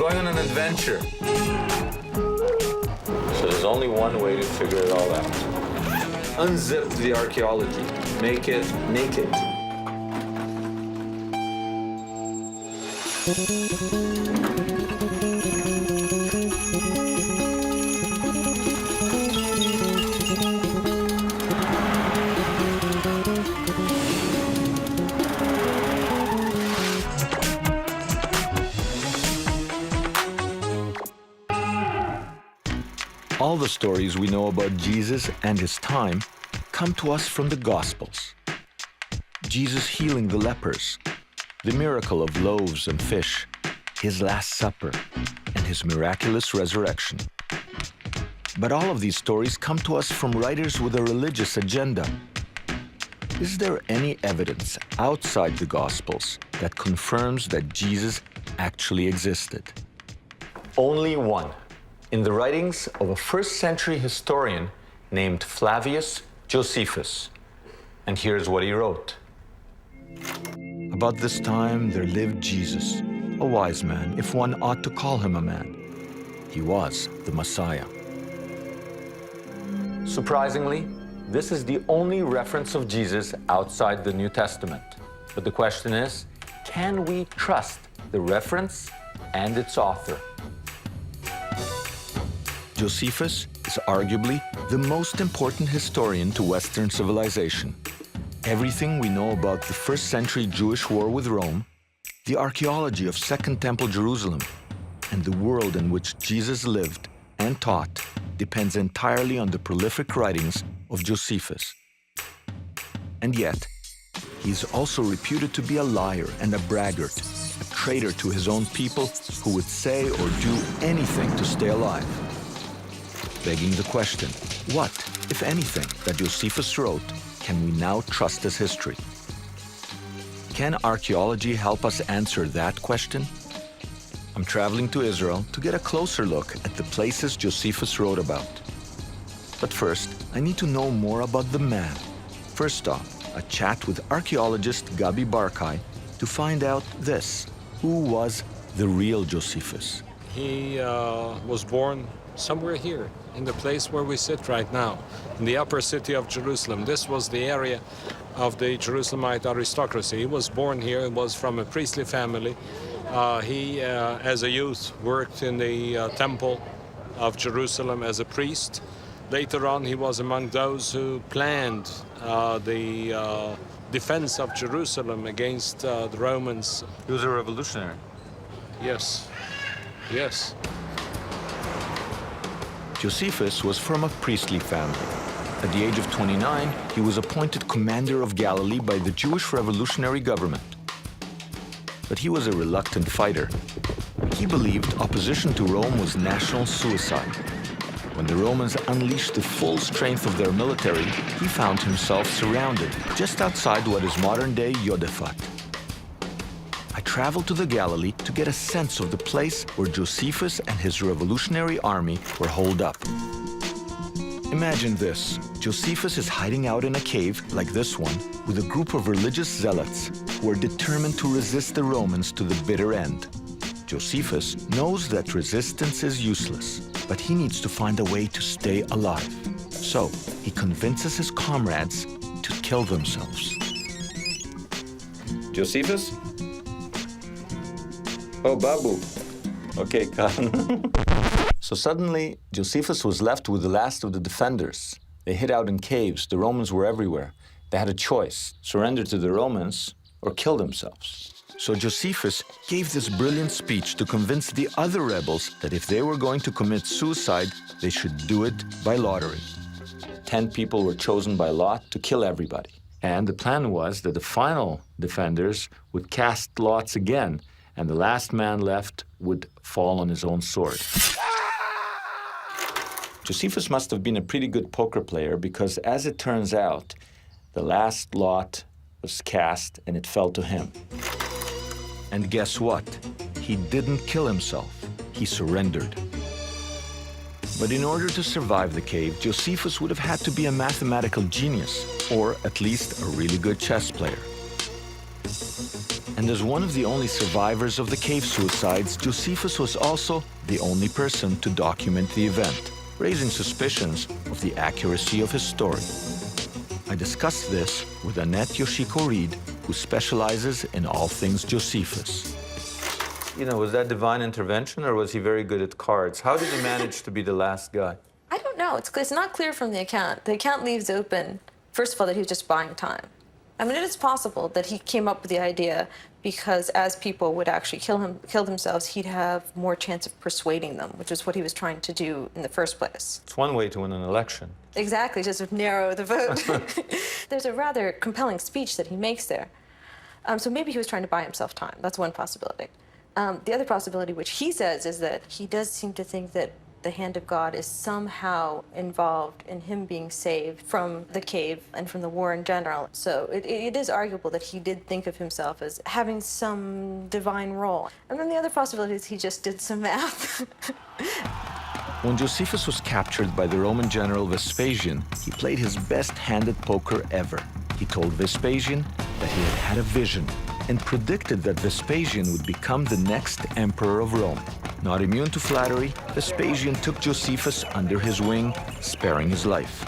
going on an adventure. So there's only one way to figure it all out. Unzip the archaeology. Make it naked. All the stories we know about Jesus and his time come to us from the Gospels. Jesus healing the lepers, the miracle of loaves and fish, his Last Supper, and his miraculous resurrection. But all of these stories come to us from writers with a religious agenda. Is there any evidence outside the Gospels that confirms that Jesus actually existed? Only one. In the writings of a first-century historian named Flavius Josephus. And here's what he wrote. About this time there lived Jesus, a wise man, if one ought to call him a man. He was the Messiah. Surprisingly, this is the only reference of Jesus outside the New Testament. But the question is, can we trust the reference and its author? Josephus is arguably the most important historian to Western civilization. Everything we know about the first-century Jewish war with Rome, the archaeology of Second Temple Jerusalem, and the world in which Jesus lived and taught depends entirely on the prolific writings of Josephus. And yet, he's also reputed to be a liar and a braggart, a traitor to his own people who would say or do anything to stay alive. Begging the question, what, if anything, that Josephus wrote can we now trust as history? Can archaeology help us answer that question? I'm traveling to Israel to get a closer look at the places Josephus wrote about. But first, I need to know more about the man. First off, a chat with archaeologist Gabi Barkai to find out this. Who was the real Josephus? He was born somewhere here, in the place where we sit right now, in the upper city of Jerusalem. This was the area of the Jerusalemite aristocracy. He was born here, he was from a priestly family. He, as a youth, worked in the temple of Jerusalem as a priest. Later on, he was among those who planned the defense of Jerusalem against the Romans. He was a revolutionary. Yes, yes. Josephus was from a priestly family. At the age of 29, he was appointed commander of Galilee by the Jewish revolutionary government. But he was a reluctant fighter. He believed opposition to Rome was national suicide. When the Romans unleashed the full strength of their military, he found himself surrounded just outside what is modern-day Yodefat. I traveled to the Galilee to get a sense of the place where Josephus and his revolutionary army were holed up. Imagine this. Josephus is hiding out in a cave like this one with a group of religious zealots who are determined to resist the Romans to the bitter end. Josephus knows that resistance is useless, but he needs to find a way to stay alive. So he convinces his comrades to kill themselves. Josephus? Oh, Babu. Okay, come. So suddenly, Josephus was left with the last of the defenders. They hid out in caves. The Romans were everywhere. They had a choice, surrender to the Romans or kill themselves. So Josephus gave this brilliant speech to convince the other rebels that if they were going to commit suicide, they should do it by lottery. 10 people were chosen by lot to kill everybody. And the plan was that the final defenders would cast lots again, and the last man left would fall on his own sword. Josephus must have been a pretty good poker player because, as it turns out, the last lot was cast and it fell to him. And guess what? He didn't kill himself. He surrendered. But in order to survive the cave, Josephus would have had to be a mathematical genius, or at least a really good chess player. And as one of the only survivors of the cave suicides, Josephus was also the only person to document the event, raising suspicions of the accuracy of his story. I discussed this with Annette Yoshiko-Reed, who specializes in all things Josephus. You know, was that divine intervention or was he very good at cards? How did he manage to be the last guy? I don't know. It's not clear from the account. The account leaves open, first of all, that he was just buying time. I mean, it is possible that he came up with the idea because as people would actually kill themselves, he'd have more chance of persuading them, which is what he was trying to do in the first place. It's one way to win an election. Exactly, just to narrow the vote. There's a rather compelling speech that he makes there. So maybe he was trying to buy himself time. That's one possibility. The other possibility, which he says, is that he does seem to think that the hand of God is somehow involved in him being saved from the cave and from the war in general. So it is arguable that he did think of himself as having some divine role. And then the other possibility is he just did some math. When Josephus was captured by the Roman general Vespasian, he played his best hand at poker ever. He told Vespasian that he had had a vision and predicted that Vespasian would become the next emperor of Rome. Not immune to flattery, Vespasian took Josephus under his wing, sparing his life.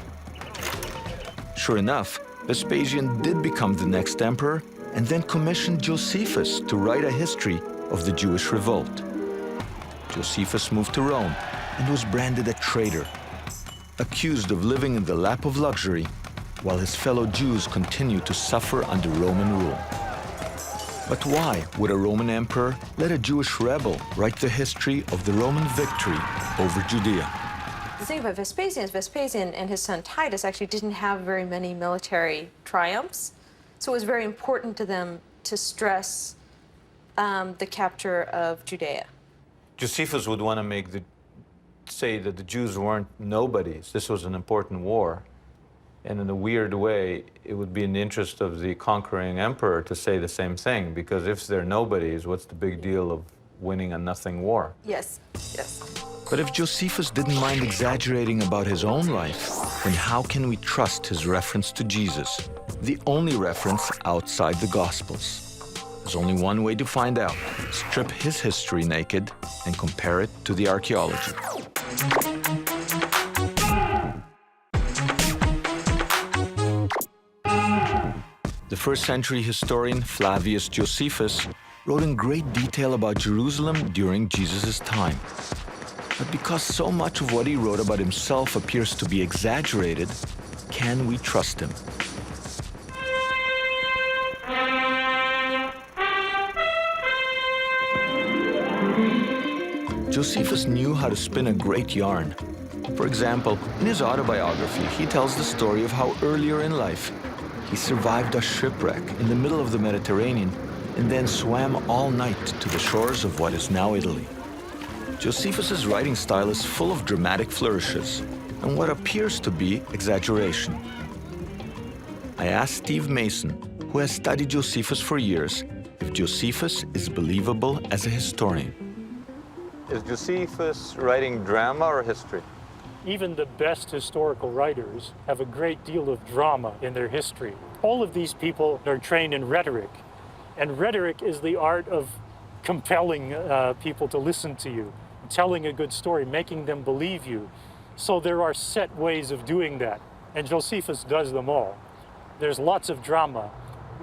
Sure enough, Vespasian did become the next emperor and then commissioned Josephus to write a history of the Jewish revolt. Josephus moved to Rome and was branded a traitor, accused of living in the lap of luxury while his fellow Jews continued to suffer under Roman rule. But why would a Roman emperor let a Jewish rebel write the history of the Roman victory over Judea? The thing about Vespasian is Vespasian and his son Titus actually didn't have very many military triumphs. So it was very important to them to stress the capture of Judea. Josephus would want to say that the Jews weren't nobodies. This was an important war. And in a weird way, it would be in the interest of the conquering emperor to say the same thing, because if they're nobodies, what's the big deal of winning a nothing war? Yes, yes. But if Josephus didn't mind exaggerating about his own life, then how can we trust his reference to Jesus, the only reference outside the Gospels? There's only one way to find out. Strip his history naked and compare it to the archaeology. The first-century historian Flavius Josephus wrote in great detail about Jerusalem during Jesus' time. But because so much of what he wrote about himself appears to be exaggerated, can we trust him? Josephus knew how to spin a great yarn. For example, in his autobiography, he tells the story of how earlier in life, he survived a shipwreck in the middle of the Mediterranean and then swam all night to the shores of what is now Italy. Josephus's writing style is full of dramatic flourishes and what appears to be exaggeration. I asked Steve Mason, who has studied Josephus for years, if Josephus is believable as a historian. Is Josephus writing drama or history? Even the best historical writers have a great deal of drama in their history. All of these people are trained in rhetoric, and rhetoric is the art of compelling people to listen to you, telling a good story, making them believe you. So there are set ways of doing that, and Josephus does them all. There's lots of drama.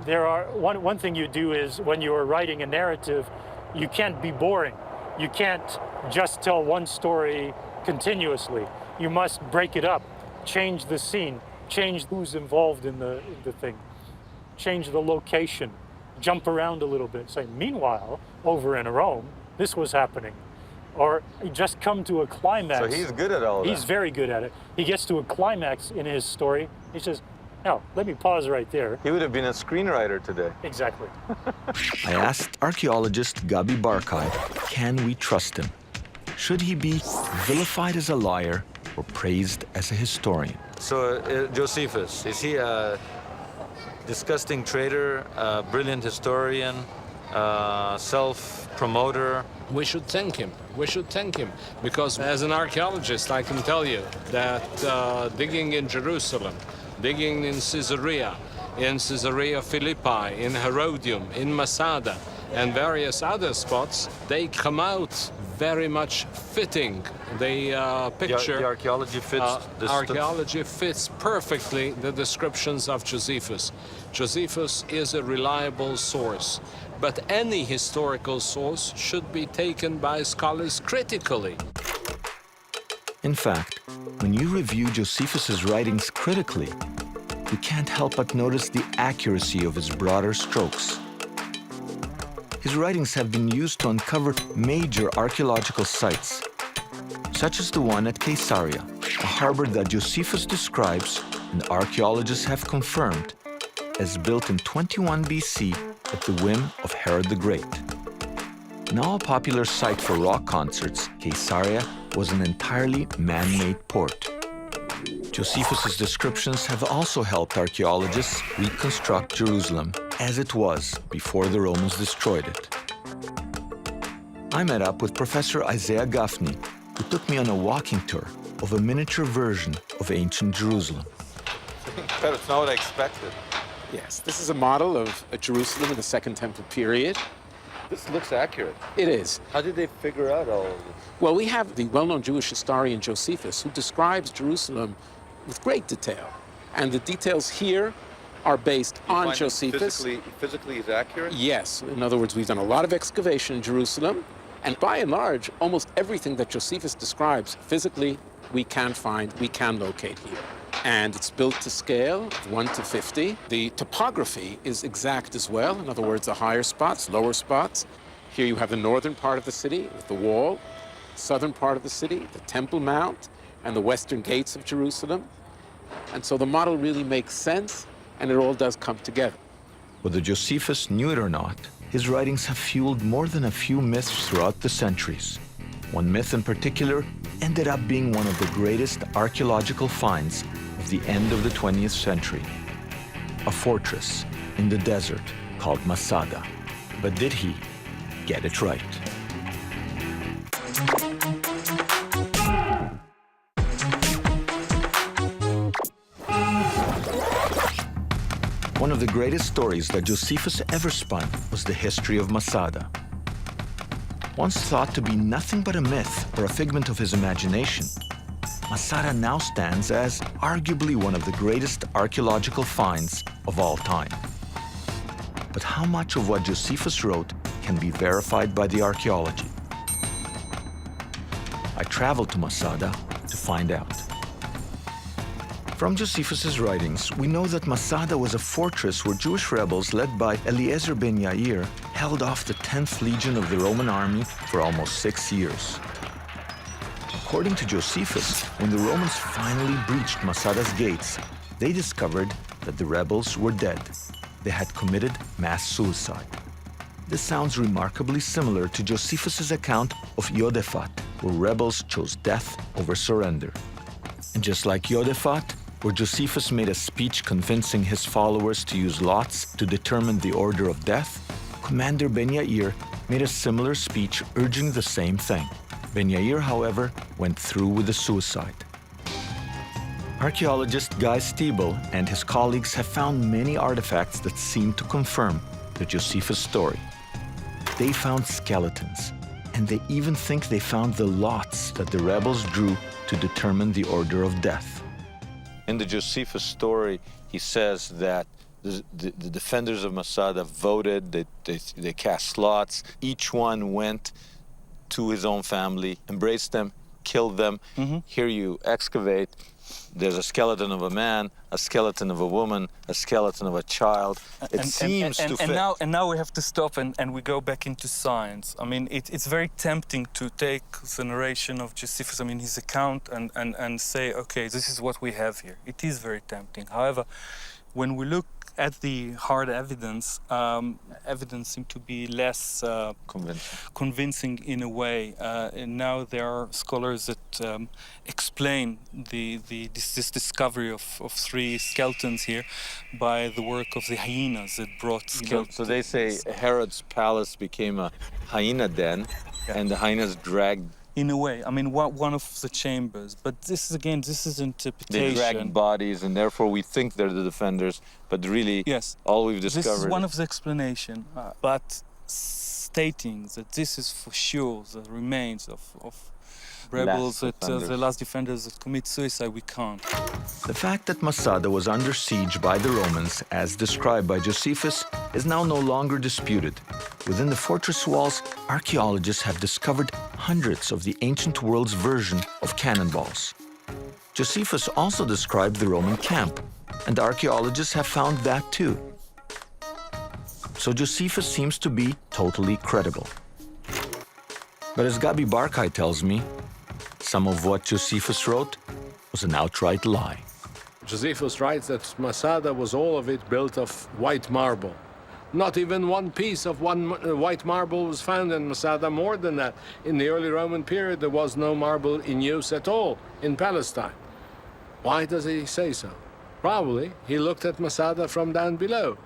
One thing you do is when you are writing a narrative, you can't be boring. You can't just tell one story continuously. You must break it up, change the scene, change who's involved in the thing, change the location, jump around a little bit, say, meanwhile, over in Rome, this was happening. Or just come to a climax. So he's good at all of that. He's very good at it. He gets to a climax in his story. He says, now, let me pause right there. He would have been a screenwriter today. Exactly. I asked archaeologist Gabi Barkay, can we trust him? Should he be vilified as a liar or praised as a historian? So Josephus, is he a disgusting traitor, a brilliant historian, self-promoter? We should thank him. We should thank him because as an archaeologist, I can tell you that digging in Jerusalem, digging in Caesarea, in Caesarea Philippi, in Herodium, in Masada, and various other spots, they come out very much fitting the picture. The archaeology fits Archaeology fits perfectly the descriptions of Josephus. Josephus is a reliable source, but any historical source should be taken by scholars critically. In fact, when you review Josephus's writings critically, you can't help but notice the accuracy of his broader strokes. His writings have been used to uncover major archaeological sites, such as the one at Caesarea, a harbor that Josephus describes and archaeologists have confirmed as built in 21 BC at the whim of Herod the Great. Now a popular site for rock concerts, Caesarea was an entirely man-made port. Josephus's descriptions have also helped archaeologists reconstruct Jerusalem as it was before the Romans destroyed it. I met up with Professor Isaiah Gaffney, who took me on a walking tour of a miniature version of ancient Jerusalem. It's not what I expected. Yes, this is a model of Jerusalem in the Second Temple period. This looks accurate. It is. How did they figure out all of this? Well, we have the well-known Jewish historian Josephus, who describes Jerusalem with great detail. And the details here are based on Josephus. Physically is accurate? Yes. In other words, we've done a lot of excavation in Jerusalem. And by and large, almost everything that Josephus describes physically, we can find, we can locate here. And it's built to scale, 1 to 50. The topography is exact as well. In other words, the higher spots, lower spots. Here you have the northern part of the city with the wall, southern part of the city, the Temple Mount, and the western gates of Jerusalem. And so the model really makes sense, and it all does come together. Whether Josephus knew it or not, his writings have fueled more than a few myths throughout the centuries. One myth in particular ended up being one of the greatest archaeological finds of the end of the 20th century. A fortress in the desert called Masada. But did he get it right? One of the greatest stories that Josephus ever spun was the history of Masada. Once thought to be nothing but a myth or a figment of his imagination, Masada now stands as arguably one of the greatest archaeological finds of all time. But how much of what Josephus wrote can be verified by the archaeology? I traveled to Masada to find out. From Josephus's writings, we know that Masada was a fortress where Jewish rebels led by Eliezer ben Yair held off the 10th Legion of the Roman army for almost 6 years. According to Josephus, when the Romans finally breached Masada's gates, they discovered that the rebels were dead. They had committed mass suicide. This sounds remarkably similar to Josephus's account of Yodefat, where rebels chose death over surrender. And just like Yodefat, where Josephus made a speech convincing his followers to use lots to determine the order of death, Commander Ben Yair made a similar speech urging the same thing. Ben Yair, however, went through with the suicide. Archaeologist Guy Stiebel and his colleagues have found many artifacts that seem to confirm the Josephus story. They found skeletons, and they even think they found the lots that the rebels drew to determine the order of death. In the Josephus story, he says that the defenders of Masada voted, they cast lots. Each one went to his own family, embraced them, killed them. Here you excavate, there's a skeleton of a man, a skeleton of a woman, a skeleton of a child. It seems to fit. And now we have to stop and we go back into science. I mean, it's very tempting to take the narration of Josephus, I mean, his account, and say, okay, this is what we have here. It is very tempting. However, when we look at the hard evidence, evidence seems to be less convincing in a way. And now there are scholars that explain this discovery of 3 skeletons here by the work of the hyenas that brought skeletons. So they say Herod's palace became a hyena den, and the hyenas dragged in a way. I mean, one of the chambers. But this is, again, this is They interpretation. drag bodies, and therefore we think they're the defenders, but really, Yes. all we've discovered. This is one of the explanation, but stating that this is for sure the remains of rebels, Last defenders. the last defenders that commit suicide, we can't. The fact that Masada was under siege by the Romans, as described by Josephus, is now no longer disputed. Within the fortress walls, archaeologists have discovered hundreds of the ancient world's version of cannonballs. Josephus also described the Roman camp, and archaeologists have found that too. So Josephus seems to be totally credible. But as Gabi Barkay tells me, some of what Josephus wrote was an outright lie. Josephus writes that Masada was all of it built of white marble. Not even one piece of white marble was found in Masada. More than that, in the early Roman period, there was no marble in use at all in Palestine. Why does he say so? Probably he looked at Masada from down below.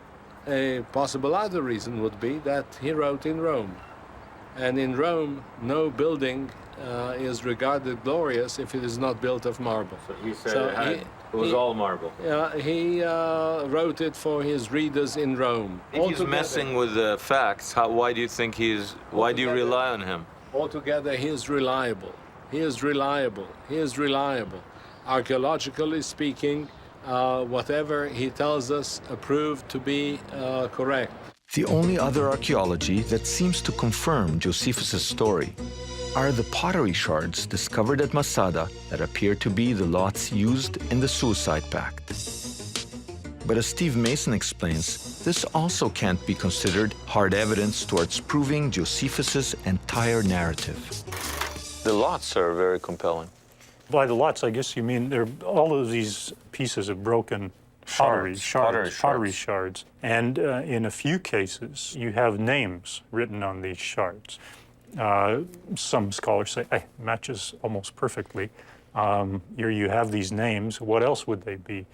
A possible other reason would be that he wrote in Rome. And in Rome, no building is regarded glorious if it is not built of marble. So he said it was all marble. He wrote it for his readers in Rome. If he's messing with the facts, why do you think why do you rely on him? Altogether, he is reliable. He is reliable. He is reliable. Archaeologically speaking, whatever he tells us proved to be correct. The only other archaeology that seems to confirm Josephus' story are the pottery shards discovered at Masada that appear to be the lots used in the Suicide Pact. But as Steve Mason explains, this also can't be considered hard evidence towards proving Josephus' entire narrative. The lots are very compelling. By the lots, I guess you mean all of these pieces of broken pottery shards. And in a few cases, you have names written on these shards. Some scholars say it matches almost perfectly. Here you have these names. What else would they be?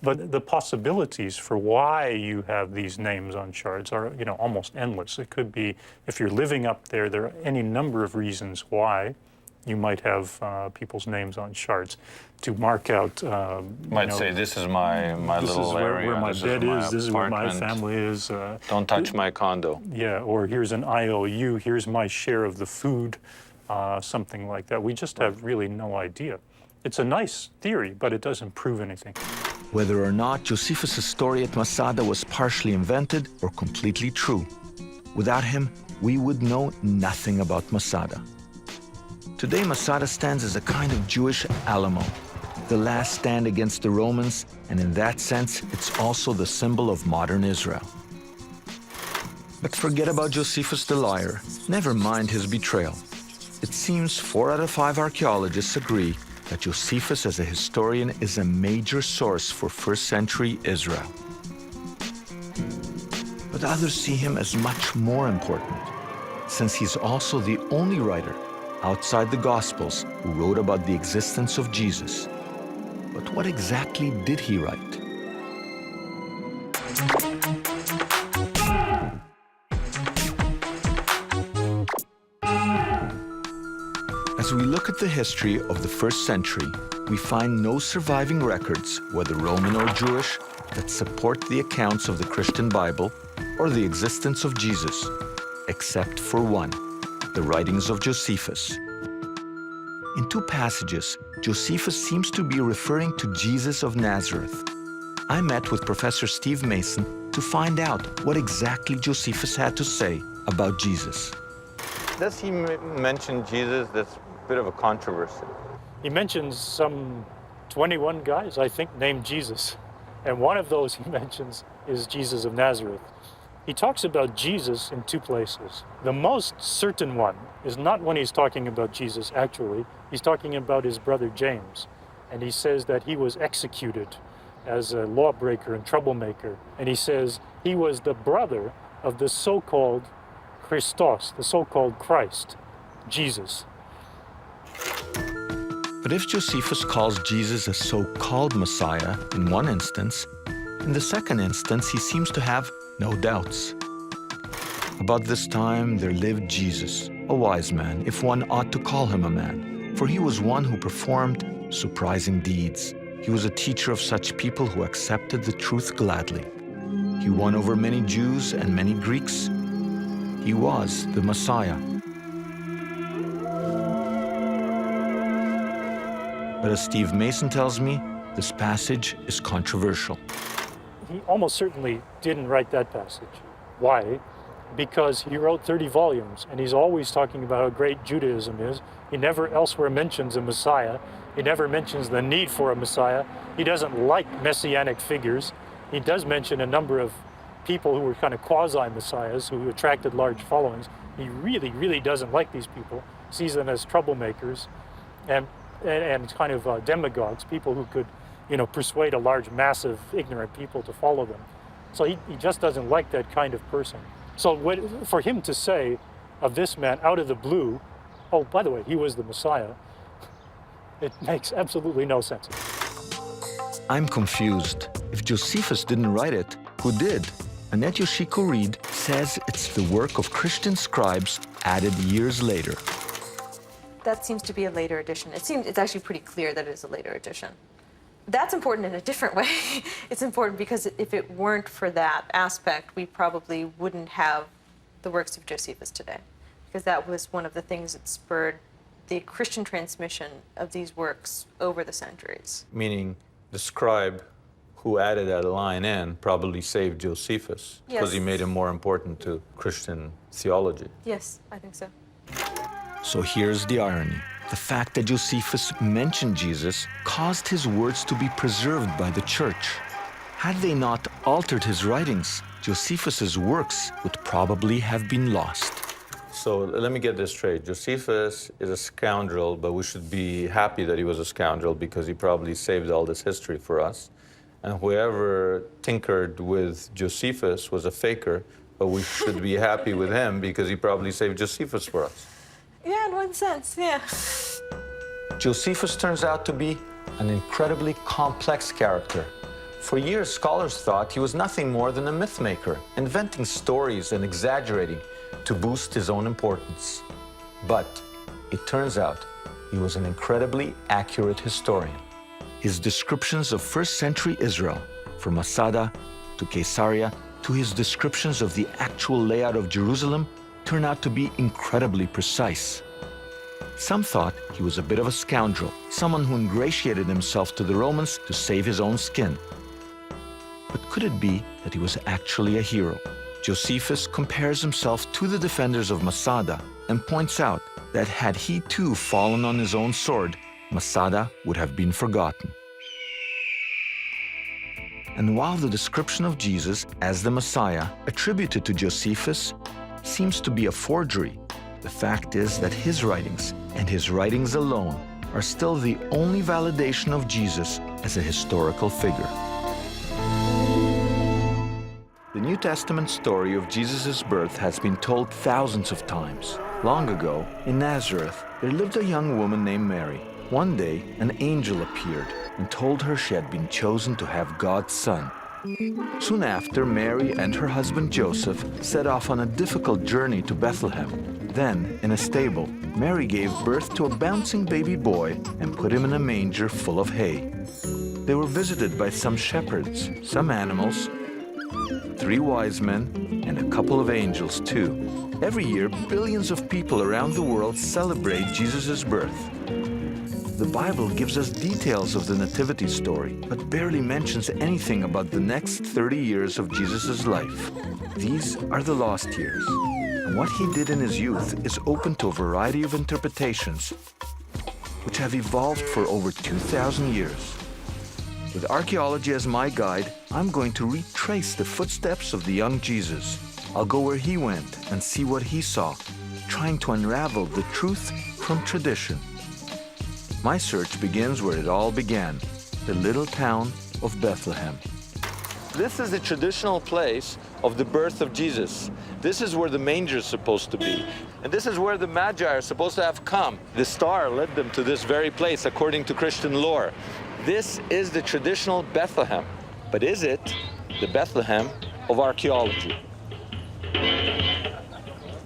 But the possibilities for why you have these names on shards are, almost endless. It could be if you're living up there, there are any number of reasons why you might have people's names on shards to mark out. Might say, this is my little area. Where my bed is. This is where my family is. Don't touch my condo. Yeah, or here's an IOU. Here's my share of the food. Something like that. We just have really no idea. It's a nice theory, but it doesn't prove anything. Whether or not Josephus' story at Masada was partially invented or completely true, without him, we would know nothing about Masada. Today, Masada stands as a kind of Jewish Alamo, the last stand against the Romans, and in that sense, it's also the symbol of modern Israel. But forget about Josephus the liar, never mind his betrayal. It seems 4 out of 5 archaeologists agree that Josephus as a historian is a major source for first-century Israel. But others see him as much more important, since he's also the only writer outside the Gospels who wrote about the existence of Jesus. But what exactly did he write? As we look at the history of the first century, we find no surviving records, whether Roman or Jewish, that support the accounts of the Christian Bible or the existence of Jesus, except for one, the writings of Josephus. In 2 passages, Josephus seems to be referring to Jesus of Nazareth. I met with Professor Steve Mason to find out what exactly Josephus had to say about Jesus. Does he mention Jesus? That's a bit of a controversy. He mentions some 21 guys, I think, named Jesus. And one of those he mentions is Jesus of Nazareth. He talks about Jesus in 2 places. The most certain one is not when he's talking about Jesus actually. He's talking about his brother James. And he says that he was executed as a lawbreaker and troublemaker. And he says he was the brother of the so-called Christos, the so-called Christ, Jesus. But if Josephus calls Jesus a so-called Messiah in one instance, in the second instance he seems to have no doubts. About this time there lived Jesus, a wise man, if one ought to call him a man, for he was one who performed surprising deeds. He was a teacher of such people who accepted the truth gladly. He won over many Jews and many Greeks. He was the Messiah. But as Steve Mason tells me, this passage is controversial. He almost certainly didn't write that passage. Why? Because he wrote 30 volumes, and he's always talking about how great Judaism is. He never elsewhere mentions a Messiah. He never mentions the need for a Messiah. He doesn't like messianic figures. He does mention a number of people who were kind of quasi-messiahs who attracted large followings. He really, really doesn't like these people, sees them as troublemakers and kind of demagogues, people who could, persuade a large mass of ignorant people to follow them. So he just doesn't like that kind of person. So for him to say of this man out of the blue, oh, by the way, he was the Messiah, it makes absolutely no sense. I'm confused. If Josephus didn't write it, who did? Annette Yoshiko-Reed says it's the work of Christian scribes added years later. That seems to be a later addition. It's actually pretty clear that it is a later addition. That's important in a different way. It's important because if it weren't for that aspect, we probably wouldn't have the works of Josephus today, because that was one of the things that spurred the Christian transmission of these works over the centuries. Meaning the scribe who added that line in probably saved Josephus because he made him more important to Christian theology. Yes, I think so. So here's the irony. The fact that Josephus mentioned Jesus caused his words to be preserved by the church. Had they not altered his writings, Josephus's works would probably have been lost. So let me get this straight. Josephus is a scoundrel, but we should be happy that he was a scoundrel because he probably saved all this history for us. And whoever tinkered with Josephus was a faker, but we should be happy with him because he probably saved Josephus for us. Yeah, in one sense, yeah. Josephus turns out to be an incredibly complex character. For years, scholars thought he was nothing more than a myth maker, inventing stories and exaggerating to boost his own importance. But it turns out he was an incredibly accurate historian. His descriptions of first-century Israel, from Masada to Caesarea, to his descriptions of the actual layout of Jerusalem, turn out to be incredibly precise. Some thought he was a bit of a scoundrel, someone who ingratiated himself to the Romans to save his own skin. But could it be that he was actually a hero? Josephus compares himself to the defenders of Masada and points out that had he too fallen on his own sword, Masada would have been forgotten. And while the description of Jesus as the Messiah attributed to Josephus seems to be a forgery, the fact is that his writings, and his writings alone, are still the only validation of Jesus as a historical figure. The New Testament story of Jesus' birth has been told thousands of times. Long ago, in Nazareth, there lived a young woman named Mary. One day, an angel appeared and told her she had been chosen to have God's son. Soon after, Mary and her husband Joseph set off on a difficult journey to Bethlehem. Then, in a stable, Mary gave birth to a bouncing baby boy and put him in a manger full of hay. They were visited by some shepherds, some animals, 3 wise men, and a couple of angels too. Every year, billions of people around the world celebrate Jesus' birth. The Bible gives us details of the nativity story, but barely mentions anything about the next 30 years of Jesus' life. These are the lost years. And what he did in his youth is open to a variety of interpretations, which have evolved for over 2,000 years. With archaeology as my guide, I'm going to retrace the footsteps of the young Jesus. I'll go where he went and see what he saw, trying to unravel the truth from tradition. My search begins where it all began, the little town of Bethlehem. This is the traditional place of the birth of Jesus. This is where the manger is supposed to be. And this is where the Magi are supposed to have come. The star led them to this very place according to Christian lore. This is the traditional Bethlehem. But is it the Bethlehem of archaeology?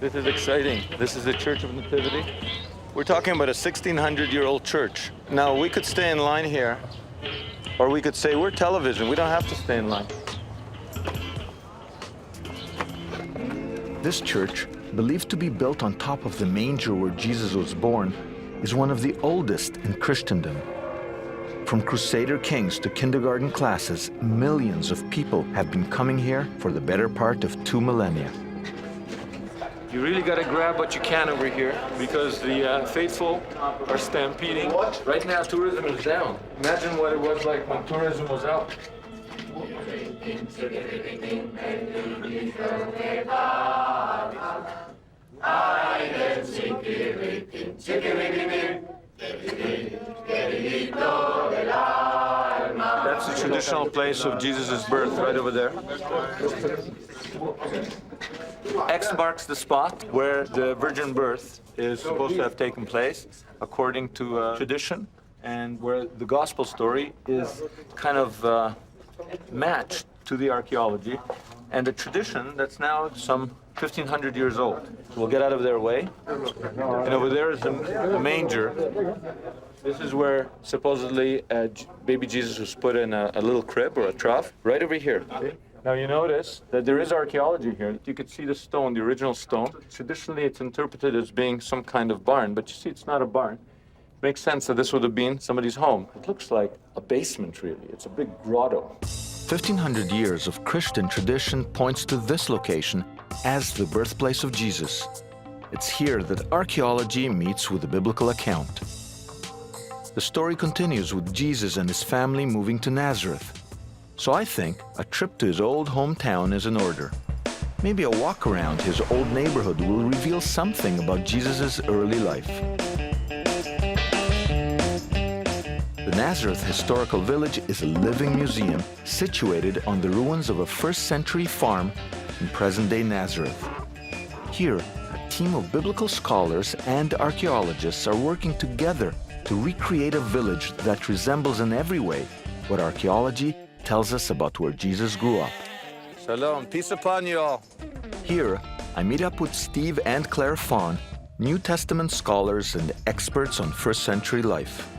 This is exciting. This is the Church of Nativity. We're talking about a 1600-year-old church. Now, we could stay in line here, or we could say we're television. We don't have to stay in line. This church, believed to be built on top of the manger where Jesus was born, is one of the oldest in Christendom. From Crusader kings to kindergarten classes, millions of people have been coming here for the better part of 2 millennia. You really got to grab what you can over here because the faithful are stampeding. Right now, tourism is down. Imagine what it was like when tourism was out. That's the traditional place of Jesus' birth, right over there. X marks the spot where the virgin birth is supposed to have taken place, according to tradition, and where the gospel story is kind of matched to the archaeology and a tradition that's now some 1,500 years old. We'll get out of their way. And over there is the manger. This is where supposedly baby Jesus was put in a little crib or a trough, right over here. Now you notice that there is archaeology here. You could see the stone, the original stone. Traditionally, it's interpreted as being some kind of barn, but you see it's not a barn. It makes sense that this would have been somebody's home. It looks like a basement, really. It's a big grotto. 1,500 years of Christian tradition points to this location as the birthplace of Jesus. It's here that archaeology meets with the biblical account. The story continues with Jesus and his family moving to Nazareth. So I think a trip to his old hometown is in order. Maybe a walk around his old neighborhood will reveal something about Jesus' early life. The Nazareth Historical Village is a living museum situated on the ruins of a first-century farm in present-day Nazareth. Here, a team of biblical scholars and archaeologists are working together to recreate a village that resembles in every way what archaeology tells us about where Jesus grew up. Shalom, peace upon you all. Here, I meet up with Steve and Claire Fawn, New Testament scholars and experts on first-century life.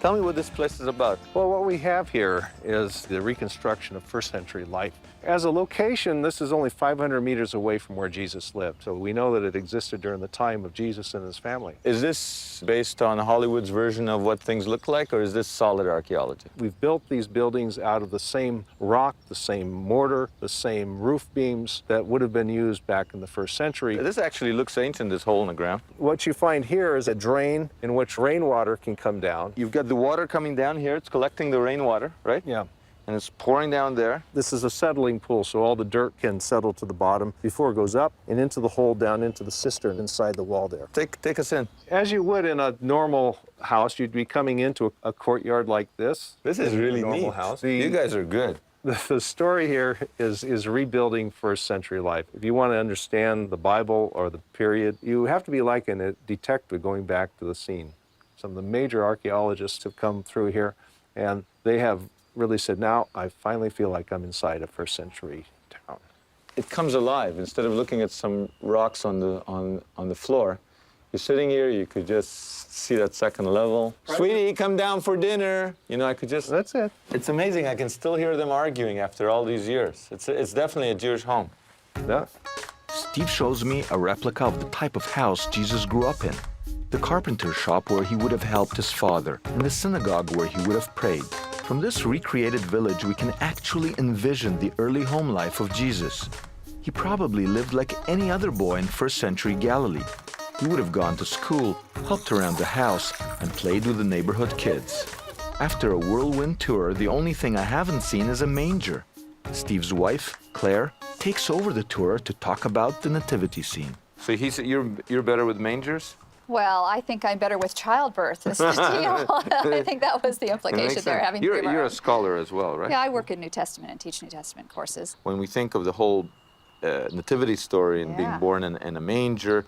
Tell me what this place is about. Well, what we have here is the reconstruction of first-century life. As a location, this is only 500 meters away from where Jesus lived, so we know that it existed during the time of Jesus and his family. Is this based on Hollywood's version of what things look like, or is this solid archaeology? We've built these buildings out of the same rock, the same mortar, the same roof beams that would have been used back in the first century. This actually looks ancient, this hole in the ground. What you find here is a drain in which rainwater can come down. You've got the water coming down here. It's collecting the rainwater, right? Yeah. And it's pouring down there. This is a settling pool, so all the dirt can settle to the bottom before it goes up and into the hole down into the cistern inside the wall there. Take us in. As you would in a normal house, you'd be coming into a courtyard like this. This is really normal neat. house. You guys are good. The story here is rebuilding first century life. If you want to understand the Bible or the period, you have to be like a detective going back to the scene. Some of the major archaeologists have come through here, and they have really said, now I finally feel like I'm inside a first century town. It comes alive. Instead of looking at some rocks on the floor, you're sitting here, you could just see that second level. Right. Sweetie, come down for dinner. You know, I could just... That's it. It's amazing. I can still hear them arguing after all these years. It's definitely a Jewish home. Yeah. Steve shows me a replica of the type of house Jesus grew up in, the carpenter shop where he would have helped his father, and the synagogue where he would have prayed. From this recreated village, we can actually envision the early home life of Jesus. He probably lived like any other boy in first-century Galilee. He would have gone to school, helped around the house, and played with the neighborhood kids. After a whirlwind tour, the only thing I haven't seen is a manger. Steve's wife, Claire, takes over the tour to talk about the nativity scene. So he said you're better with mangers? Well, I think I'm better with childbirth. I think that was the implication there. Having you're a scholar as well, right? Yeah, I work in New Testament and teach New Testament courses. When we think of the whole nativity story and being born in a manger,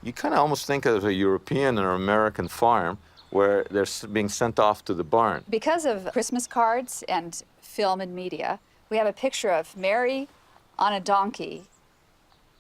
you kind of almost think of a European or American farm where they're being sent off to the barn. Because of Christmas cards and film and media, we have a picture of Mary on a donkey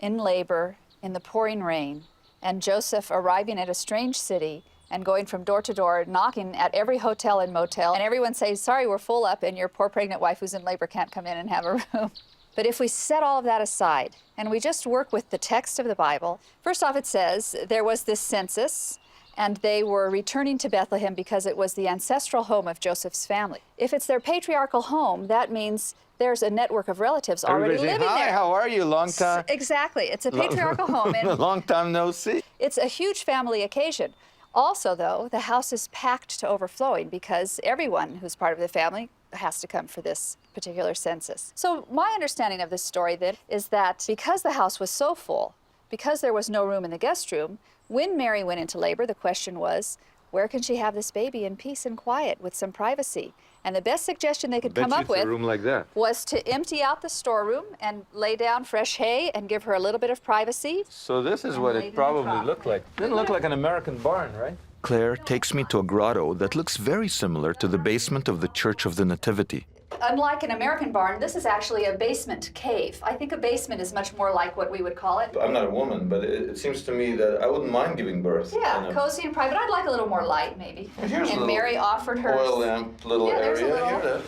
in labor in the pouring rain, and Joseph arriving at a strange city and going from door to door, knocking at every hotel and motel, and everyone saying, sorry, we're full up, and your poor pregnant wife who's in labor can't come in and have a room. But if we set all of that aside and we just work with the text of the Bible, first off it says there was this census, and they were returning to Bethlehem because it was the ancestral home of Joseph's family. If it's their patriarchal home, that means there's a network of relatives already living Hi, there. how are you? Long time. Exactly. It's a patriarchal home. And Long time no see. it's a huge family occasion. Also, though, the house is packed to overflowing because everyone who's part of the family has to come for this particular census. So my understanding of this story then is that because the house was so full, because there was no room in the guest room, when Mary went into labor, the question was, where can she have this baby in peace and quiet with some privacy? And the best suggestion they could come up with a room like that. was to empty out the storeroom and lay down fresh hay and give her a little bit of privacy. So this is what it probably looked like. Didn't look like an American barn, right? Claire takes me to a grotto that looks very similar to the basement of the Church of the Nativity. Unlike an American barn, this is actually a basement cave. I think a basement is much more like what we would call it. I'm not a woman, but it seems to me that I wouldn't mind giving birth. Yeah, cozy and private. I'd like a little more light, maybe. And Mary offered her oil lamp, little there's area. a little Hear that?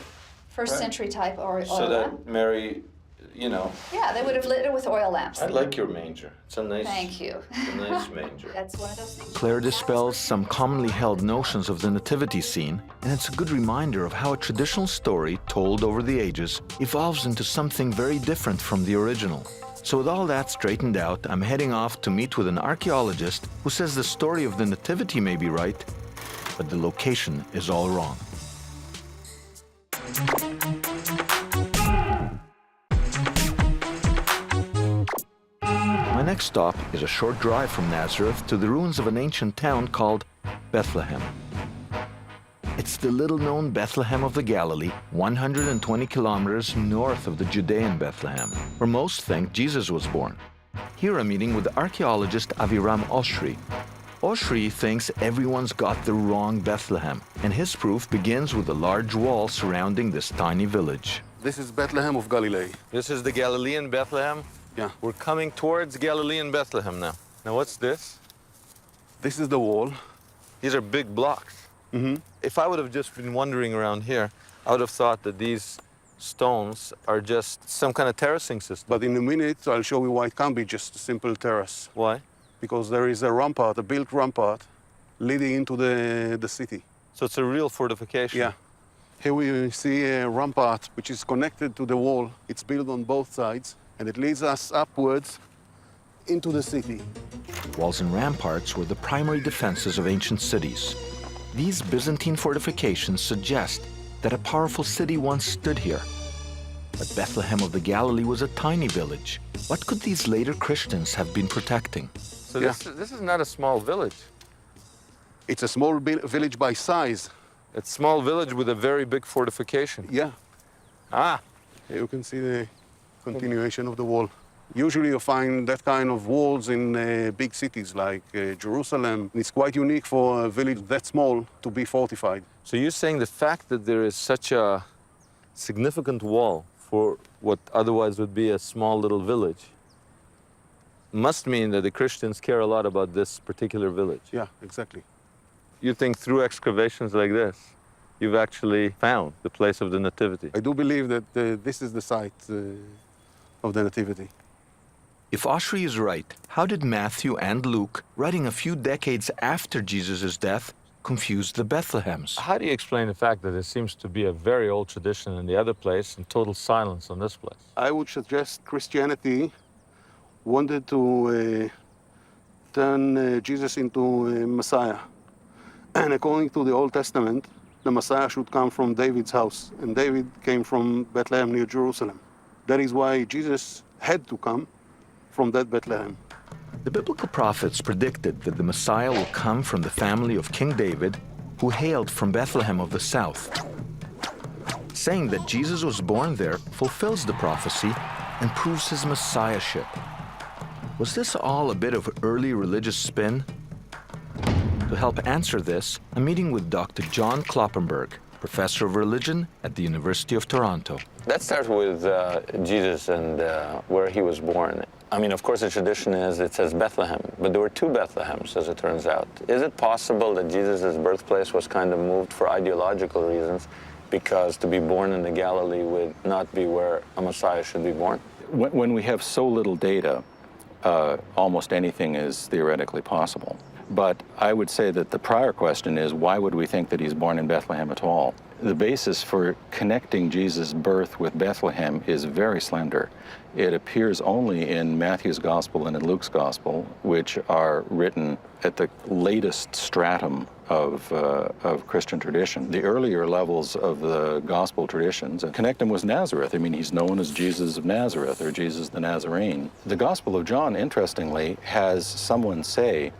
first century type oil So lamp. that Mary, you know. Yeah, they would have lit it with oil lamps. I like your manger. It's a nice. Thank you. It's a nice manger. That's one of those things. Claire dispels some commonly held notions of the nativity scene, and it's a good reminder of how a traditional story told over the ages evolves into something very different from the original. So with all that straightened out, I'm heading off to meet with an archaeologist who says the story of the nativity may be right, but the location is all wrong. My next stop is a short drive from Nazareth to the ruins of an ancient town called Bethlehem. It's the little-known Bethlehem of the Galilee, 120 kilometers north of the Judean Bethlehem, where most think Jesus was born. Here I'm meeting with archaeologist Aviram Oshri. Oshri thinks everyone's got the wrong Bethlehem, and his proof begins with a large wall surrounding this tiny village. This is Bethlehem of Galilee. This is the Galilean Bethlehem. Yeah. We're coming towards Galilean Bethlehem now. Now what's this? This is the wall. These are big blocks. Mm-hmm. If I would have just been wandering around here, I would have thought that these stones are just some kind of terracing system. But in a minute, I'll show you why it can't be just a simple terrace. Why? Because there is a rampart, a built rampart, leading into the city. So it's a real fortification. Yeah. Here we see a rampart which is connected to the wall. It's built on both sides, and it leads us upwards into the city. Walls and ramparts were the primary defenses of ancient cities. These Byzantine fortifications suggest that a powerful city once stood here. But Bethlehem of the Galilee was a tiny village. What could these later Christians have been protecting? So this is not a small village. It's a small village by size. It's a small village with a very big fortification. Yeah. Ah. Here you can see the continuation of the wall. Usually you find that kind of walls in big cities like Jerusalem. It's quite unique for a village that small to be fortified. So you're saying the fact that there is such a significant wall for what otherwise would be a small little village must mean that the Christians care a lot about this particular village. Yeah, exactly. You think through excavations like this, you've actually found the place of the Nativity? I do believe that this is the site of the Nativity. If Oshri is right, how did Matthew and Luke, writing a few decades after Jesus' death, confuse the Bethlehems? How do you explain the fact that there seems to be a very old tradition in the other place and total silence on this place? I would suggest Christianity wanted to turn Jesus into a Messiah. And according to the Old Testament, the Messiah should come from David's house. And David came from Bethlehem near Jerusalem. That is why Jesus had to come from that Bethlehem. The biblical prophets predicted that the Messiah will come from the family of King David, who hailed from Bethlehem of the south. Saying that Jesus was born there fulfills the prophecy and proves his messiahship. Was this all a bit of early religious spin? To help answer this, I'm meeting with Dr. John Kloppenberg, professor of religion at the University of Toronto. Let's start with Jesus and where he was born. I mean, of course, the tradition is it says Bethlehem, but there were two Bethlehems, as it turns out. Is it possible that Jesus' birthplace was kind of moved for ideological reasons, because to be born in the Galilee would not be where a Messiah should be born? When we have so little data, almost anything is theoretically possible. But I would say that the prior question is, why would we think that he's born in Bethlehem at all? The basis for connecting Jesus' birth with Bethlehem is very slender. It appears only in Matthew's Gospel and in Luke's Gospel, which are written at the latest stratum of Christian tradition. The earlier levels of the Gospel traditions connect him with Nazareth. I mean, he's known as Jesus of Nazareth or Jesus the Nazarene. The Gospel of John, interestingly, has someone say,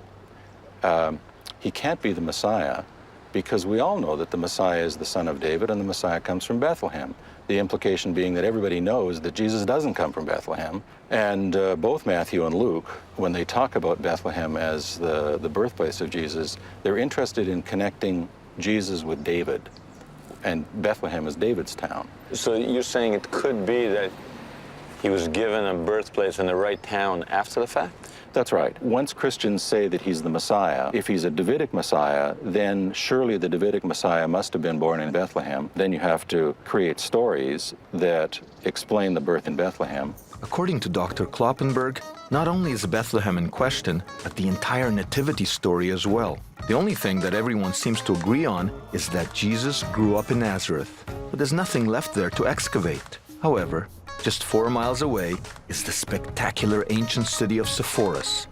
he can't be the Messiah, because we all know that the Messiah is the son of David and the Messiah comes from Bethlehem. The implication being that everybody knows that Jesus doesn't come from Bethlehem. And both Matthew and Luke, when they talk about Bethlehem as the birthplace of Jesus, they're interested in connecting Jesus with David. And Bethlehem is David's town. So you're saying it could be that he was given a birthplace in the right town after the fact? That's right. Once Christians say that he's the Messiah, if he's a Davidic Messiah, then surely the Davidic Messiah must have been born in Bethlehem. Then you have to create stories that explain the birth in Bethlehem. According to Dr. Kloppenberg, not only is Bethlehem in question, but the entire nativity story as well. The only thing that everyone seems to agree on is that Jesus grew up in Nazareth, but there's nothing left there to excavate. However, just 4 miles away is the spectacular ancient city of Sepphoris.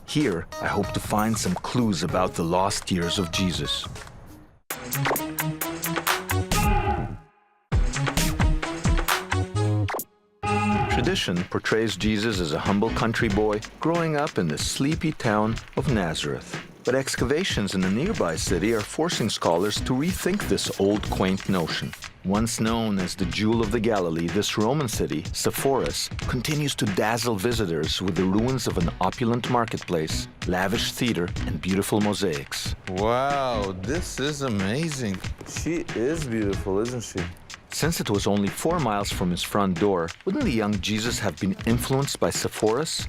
Here, I hope to find some clues about the lost years of Jesus. Tradition portrays Jesus as a humble country boy growing up in the sleepy town of Nazareth. But excavations in the nearby city are forcing scholars to rethink this old, quaint notion. Once known as the Jewel of the Galilee, this Roman city, Sepphoris, continues to dazzle visitors with the ruins of an opulent marketplace, lavish theater, and beautiful mosaics. Wow, this is amazing. She is beautiful, isn't she? Since it was only 4 miles from his front door, wouldn't the young Jesus have been influenced by Sepphoris?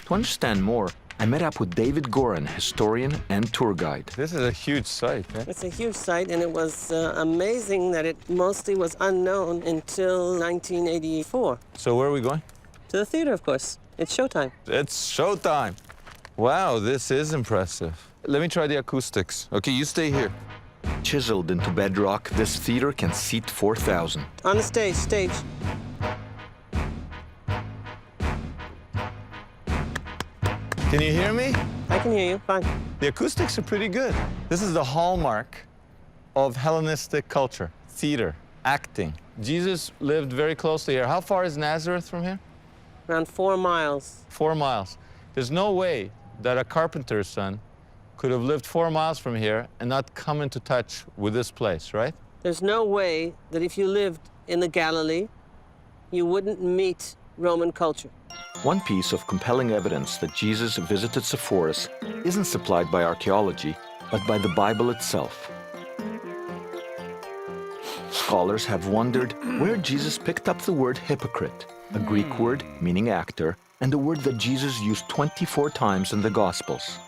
To understand more, I met up with David Gorin, historian and tour guide. This is a huge site, eh? It's a huge site, and it was amazing that it mostly was unknown until 1984. So where are we going? To the theater, of course. It's showtime. It's showtime. Wow, this is impressive. Let me try the acoustics. Okay, you stay here. Chiseled into bedrock, this theater can seat 4,000. On the stage. Can you hear me? I can hear you, fine. The acoustics are pretty good. This is the hallmark of Hellenistic culture, theater, acting. Jesus lived very closely here. How far is Nazareth from here? Around 4 miles. 4 miles. There's no way that a carpenter's son could have lived 4 miles from here and not come into touch with this place, right? There's no way that if you lived in the Galilee, you wouldn't meet Roman culture. One piece of compelling evidence that Jesus visited Sepphoris isn't supplied by archaeology, but by the Bible itself. Scholars have wondered where Jesus picked up the word hypocrite, a Greek word meaning actor, and a word that Jesus used 24 times in the Gospels.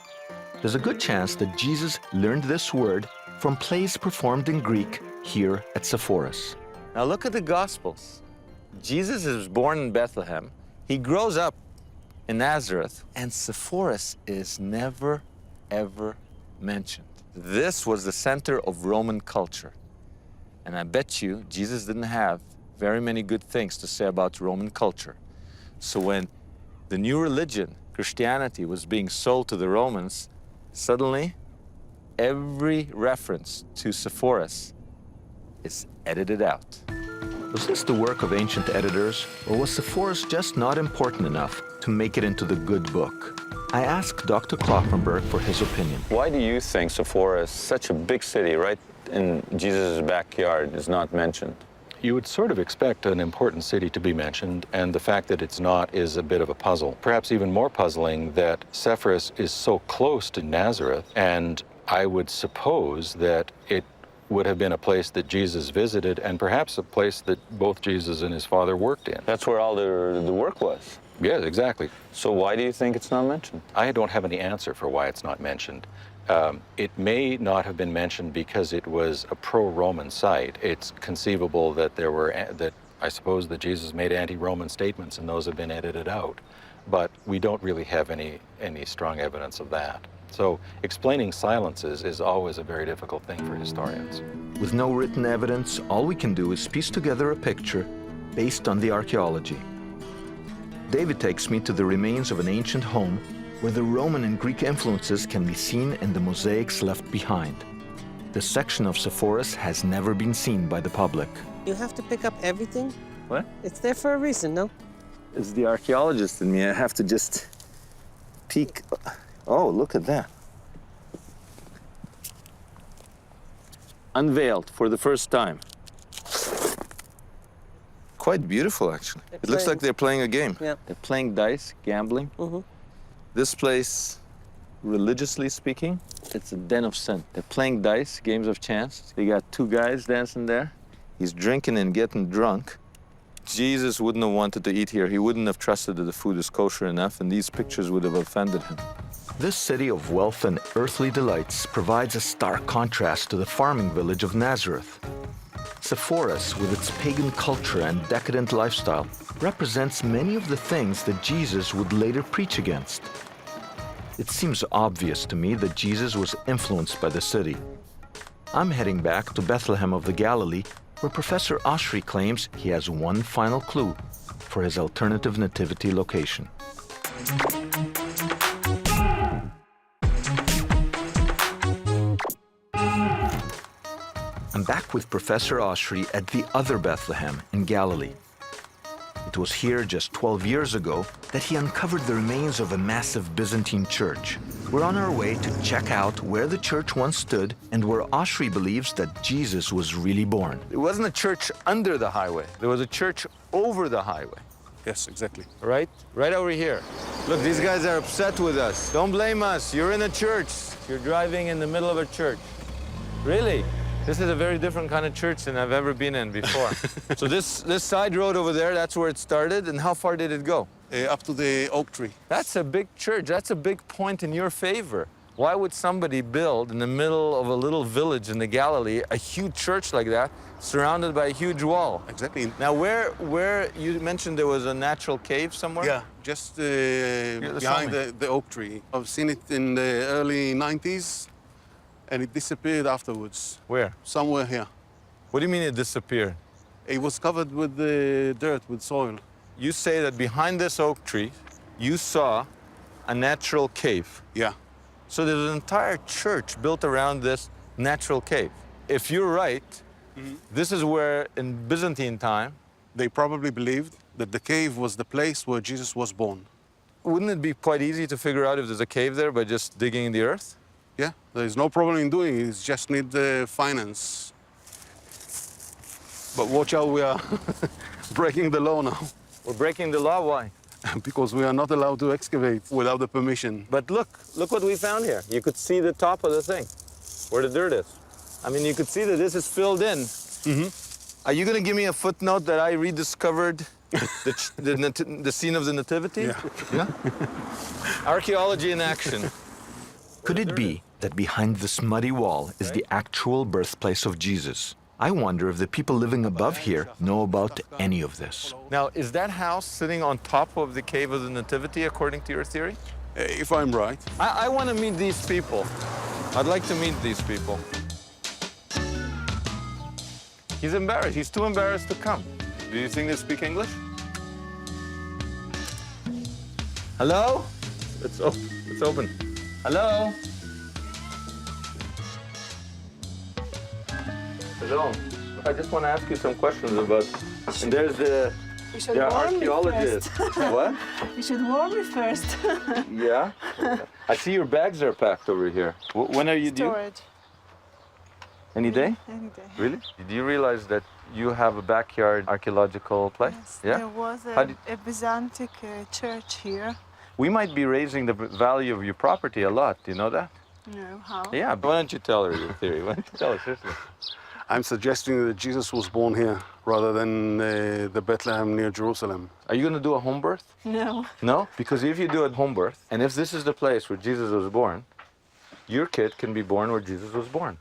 There's a good chance that Jesus learned this word from plays performed in Greek here at Sepphoris. Now look at the Gospels. Jesus is born in Bethlehem. He grows up in Nazareth, and Sepphoris is never, ever mentioned. This was the center of Roman culture. And I bet you Jesus didn't have very many good things to say about Roman culture. So when the new religion, Christianity, was being sold to the Romans, suddenly every reference to Sepphoris is edited out. Was this the work of ancient editors, or was Sepphoris just not important enough to make it into the good book? I asked Dr. Kloppenberg for his opinion. Why do you think Sepphoris, such a big city right in Jesus' backyard, is not mentioned? You would sort of expect an important city to be mentioned, and the fact that it's not is a bit of a puzzle. Perhaps even more puzzling that Sepphoris is so close to Nazareth, and I would suppose that it would have been a place that Jesus visited, and perhaps a place that both Jesus and his father worked in. That's where all the work was. Yes, exactly. So why do you think it's not mentioned? I don't have any answer for why it's not mentioned. It may not have been mentioned because it was a pro-Roman site. It's conceivable that I suppose that Jesus made anti-Roman statements and those have been edited out. But we don't really have any strong evidence of that. So explaining silences is always a very difficult thing for historians. With no written evidence, all we can do is piece together a picture based on the archaeology. David takes me to the remains of an ancient home where the Roman and Greek influences can be seen in the mosaics left behind. This section of Sepphoris has never been seen by the public. You have to pick up everything. What? It's there for a reason, no? It's the archaeologist in me. I have to just peek. Oh, look at that. Unveiled for the first time. Quite beautiful, actually. It looks like they're playing a game. Yeah. They're playing dice, gambling. Mm-hmm. This place, religiously speaking, it's a den of sin. They're playing dice, games of chance. They got two guys dancing there. He's drinking and getting drunk. Jesus wouldn't have wanted to eat here. He wouldn't have trusted that the food is kosher enough, and these pictures would have offended him. This city of wealth and earthly delights provides a stark contrast to the farming village of Nazareth. Sepphoris, with its pagan culture and decadent lifestyle, represents many of the things that Jesus would later preach against. It seems obvious to me that Jesus was influenced by the city. I'm heading back to Bethlehem of the Galilee, where Professor Oshry claims he has one final clue for his alternative nativity location. I'm back with Professor Oshry at the other Bethlehem in Galilee. It was here just 12 years ago that he uncovered the remains of a massive Byzantine church. We're on our way to check out where the church once stood and where Oshry believes that Jesus was really born. It wasn't a church under the highway. There was a church over the highway. Yes, exactly. Right? Right over here. Look, these guys are upset with us. Don't blame us. You're in a church. You're driving in the middle of a church. Really? This is a very different kind of church than I've ever been in before. So this side road over there, that's where it started. And how far did it go? Up to the oak tree. That's a big church. That's a big point in your favor. Why would somebody build in the middle of a little village in the Galilee a huge church like that, surrounded by a huge wall? Exactly. Now, where you mentioned there was a natural cave somewhere? Yeah, just behind the oak tree. I've seen it in the early 90s, and it disappeared afterwards. Where? Somewhere here. What do you mean it disappeared? It was covered with dirt, with soil. You say that behind this oak tree, you saw a natural cave. Yeah. So there's an entire church built around this natural cave. If you're right, this is where, in Byzantine time, they probably believed that the cave was the place where Jesus was born. Wouldn't it be quite easy to figure out if there's a cave there by just digging in the earth? Yeah, there's no problem in doing it. It just need the finance. But watch out, we are breaking the law now. We're breaking the law, why? Because we are not allowed to excavate without the permission. But look what we found here. You could see the top of the thing, where the dirt is. I mean, you could see that this is filled in. Are you going to give me a footnote that I rediscovered the scene of the Nativity? Yeah. Archaeology in action. Could it be that behind this muddy wall is the actual birthplace of Jesus? I wonder if the people living above here know about any of this. Now, is that house sitting on top of the cave of the Nativity, according to your theory? If I'm right. I want to meet these people. I'd like to meet these people. He's embarrassed. He's too embarrassed to come. Do you think they speak English? Hello? It's open. Hello? Hello. I just want to ask you some questions about... And there's the archaeologist. What? You should warm me first. Yeah? I see your bags are packed over here. When are you due? Storage. Any day? Any day. Really? Do you realize that you have a backyard archaeological place? Yes, Yeah? there was a Byzantine church here. We might be raising the value of your property a lot. Do you know that? No, how? Yeah, but why don't you tell her your theory? Why don't you tell her, seriously? I'm suggesting that Jesus was born here rather than the Bethlehem near Jerusalem. Are you going to do a home birth? No. No? Because if you do a home birth, and if this is the place where Jesus was born, your kid can be born where Jesus was born.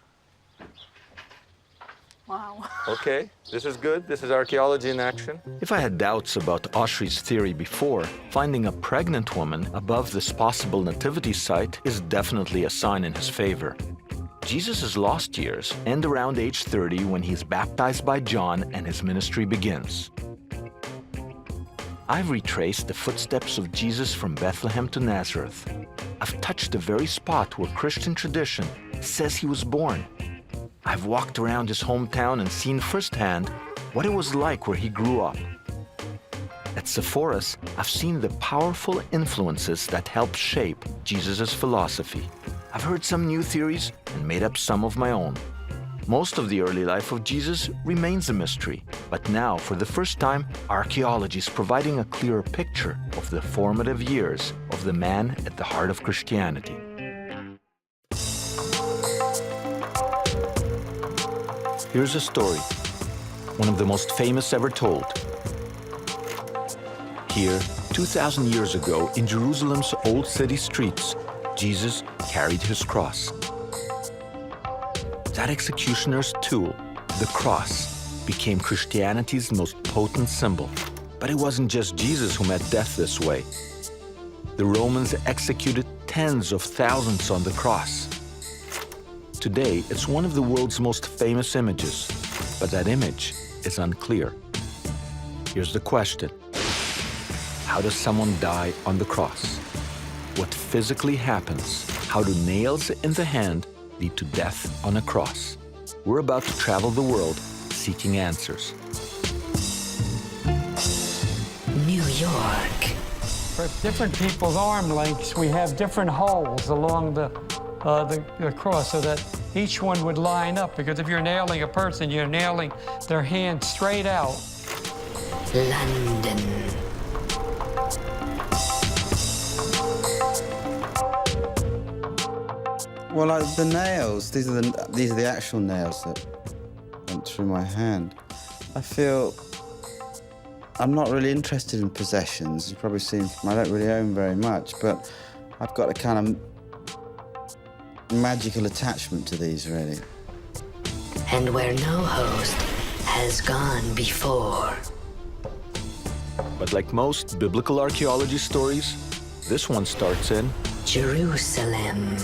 Wow. Okay, this is good. This is archaeology in action. If I had doubts about Autry's theory before, finding a pregnant woman above this possible nativity site is definitely a sign in his favor. Jesus' lost years end around age 30 when he's baptized by John and his ministry begins. I've retraced the footsteps of Jesus from Bethlehem to Nazareth. I've touched the very spot where Christian tradition says he was born. I've walked around his hometown and seen firsthand what it was like where he grew up. At Sepphoris, I've seen the powerful influences that helped shape Jesus' philosophy. I've heard some new theories and made up some of my own. Most of the early life of Jesus remains a mystery, but now, for the first time, archaeology is providing a clearer picture of the formative years of the man at the heart of Christianity. Here's a story, one of the most famous ever told. Here, 2,000 years ago, in Jerusalem's old city streets, Jesus carried his cross. That executioner's tool, the cross, became Christianity's most potent symbol. But it wasn't just Jesus who met death this way. The Romans executed tens of thousands on the cross. Today, it's one of the world's most famous images, but that image is unclear. Here's the question. How does someone die on the cross? What physically happens? How do nails in the hand lead to death on a cross? We're about to travel the world seeking answers. New York. For different people's arm lengths, we have different holes along the cross so that each one would line up, because if you're nailing a person, you're nailing their hand straight out. London. Well, the nails, these are the actual nails that went through my hand. I feel I'm not really interested in possessions. You've probably seen, I don't really own very much, but I've got a kind of magical attachment to these, really. And where no host has gone before. But like most biblical archaeology stories, this one starts in Jerusalem.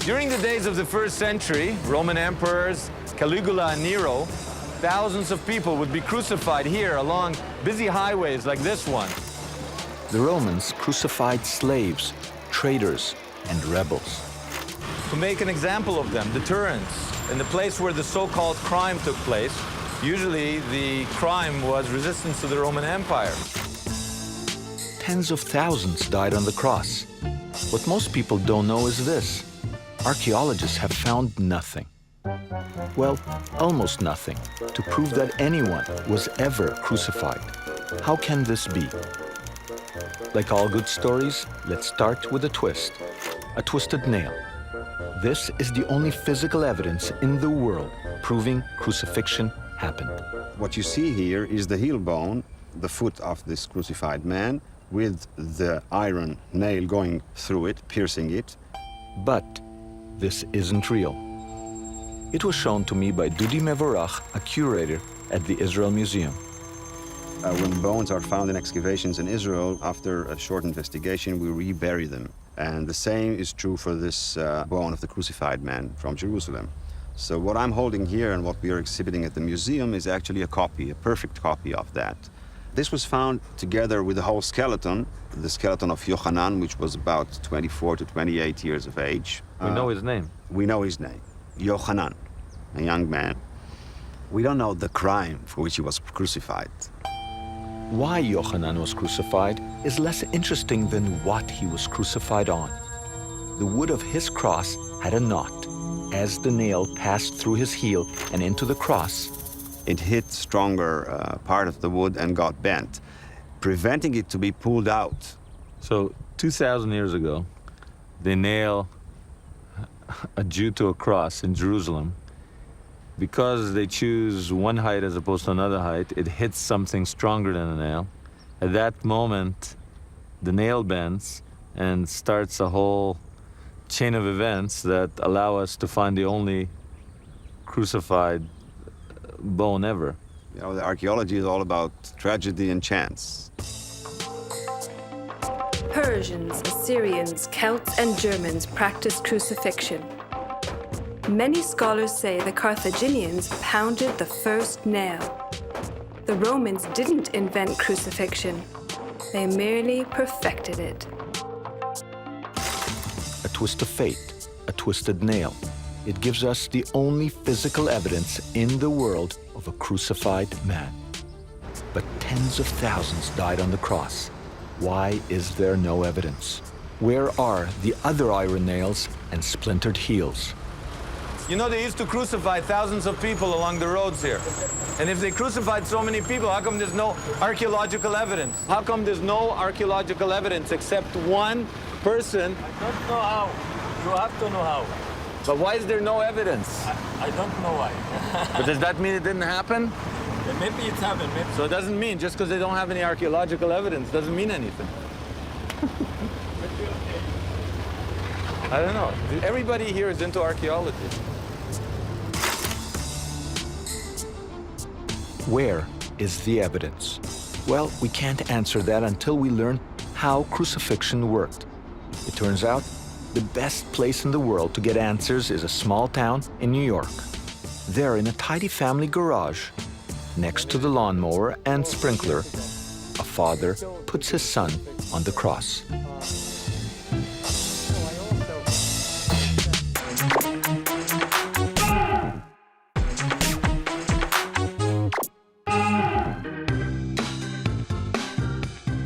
During the days of the first century, Roman emperors Caligula and Nero, thousands of people would be crucified here along busy highways like this one. The Romans crucified slaves, traitors, and rebels. To make an example of them, deterrence. In the place where the so-called crime took place, usually the crime was resistance to the Roman Empire. Tens of thousands died on the cross. What most people don't know is this. Archaeologists have found nothing. Well, almost nothing, to prove that anyone was ever crucified. How can this be? Like all good stories, let's start with a twist. A twisted nail. This is the only physical evidence in the world proving crucifixion happened. What you see here is the heel bone, the foot of this crucified man, with the iron nail going through it, piercing it. But this isn't real. It was shown to me by Dudi Mevorach, a curator at the Israel Museum. When bones are found in excavations in Israel, after a short investigation, we rebury them. And the same is true for this bone of the crucified man from Jerusalem. So what I'm holding here and what we are exhibiting at the museum is actually a copy, a perfect copy of that. This was found together with the whole skeleton, the skeleton of Yochanan, which was about 24 to 28 years of age. We know his name. We know his name, Yochanan, a young man. We don't know the crime for which he was crucified. Why Yochanan was crucified is less interesting than what he was crucified on. The wood of his cross had a knot. As the nail passed through his heel and into the cross, it hit stronger part of the wood and got bent, preventing it to be pulled out. So 2,000 years ago, they nail a Jew to a cross in Jerusalem, because they choose one height as opposed to another height, it hits something stronger than a nail. At that moment, the nail bends and starts a whole chain of events that allow us to find the only crucified bone ever. You know, the archaeology is all about tragedy and chance. Persians, Assyrians, Celts, and Germans practiced crucifixion. Many scholars say the Carthaginians pounded the first nail. The Romans didn't invent crucifixion. They merely perfected it. A twist of fate, a twisted nail. It gives us the only physical evidence in the world of a crucified man. But tens of thousands died on the cross. Why is there no evidence? Where are the other iron nails and splintered heels? You know, they used to crucify thousands of people along the roads here. And if they crucified so many people, how come there's no archaeological evidence? How come there's no archaeological evidence except one person? I don't know how. You have to know how. But why is there no evidence? I don't know why. But does that mean it didn't happen? Maybe it's happened. Maybe. So it doesn't mean, just because they don't have any archaeological evidence, doesn't mean anything. I don't know. Everybody here is into archaeology. Where is the evidence? Well, we can't answer that until we learn how crucifixion worked. It turns out the best place in the world to get answers is a small town in New York. There, in a tidy family garage, next to the lawnmower and sprinkler, a father puts his son on the cross.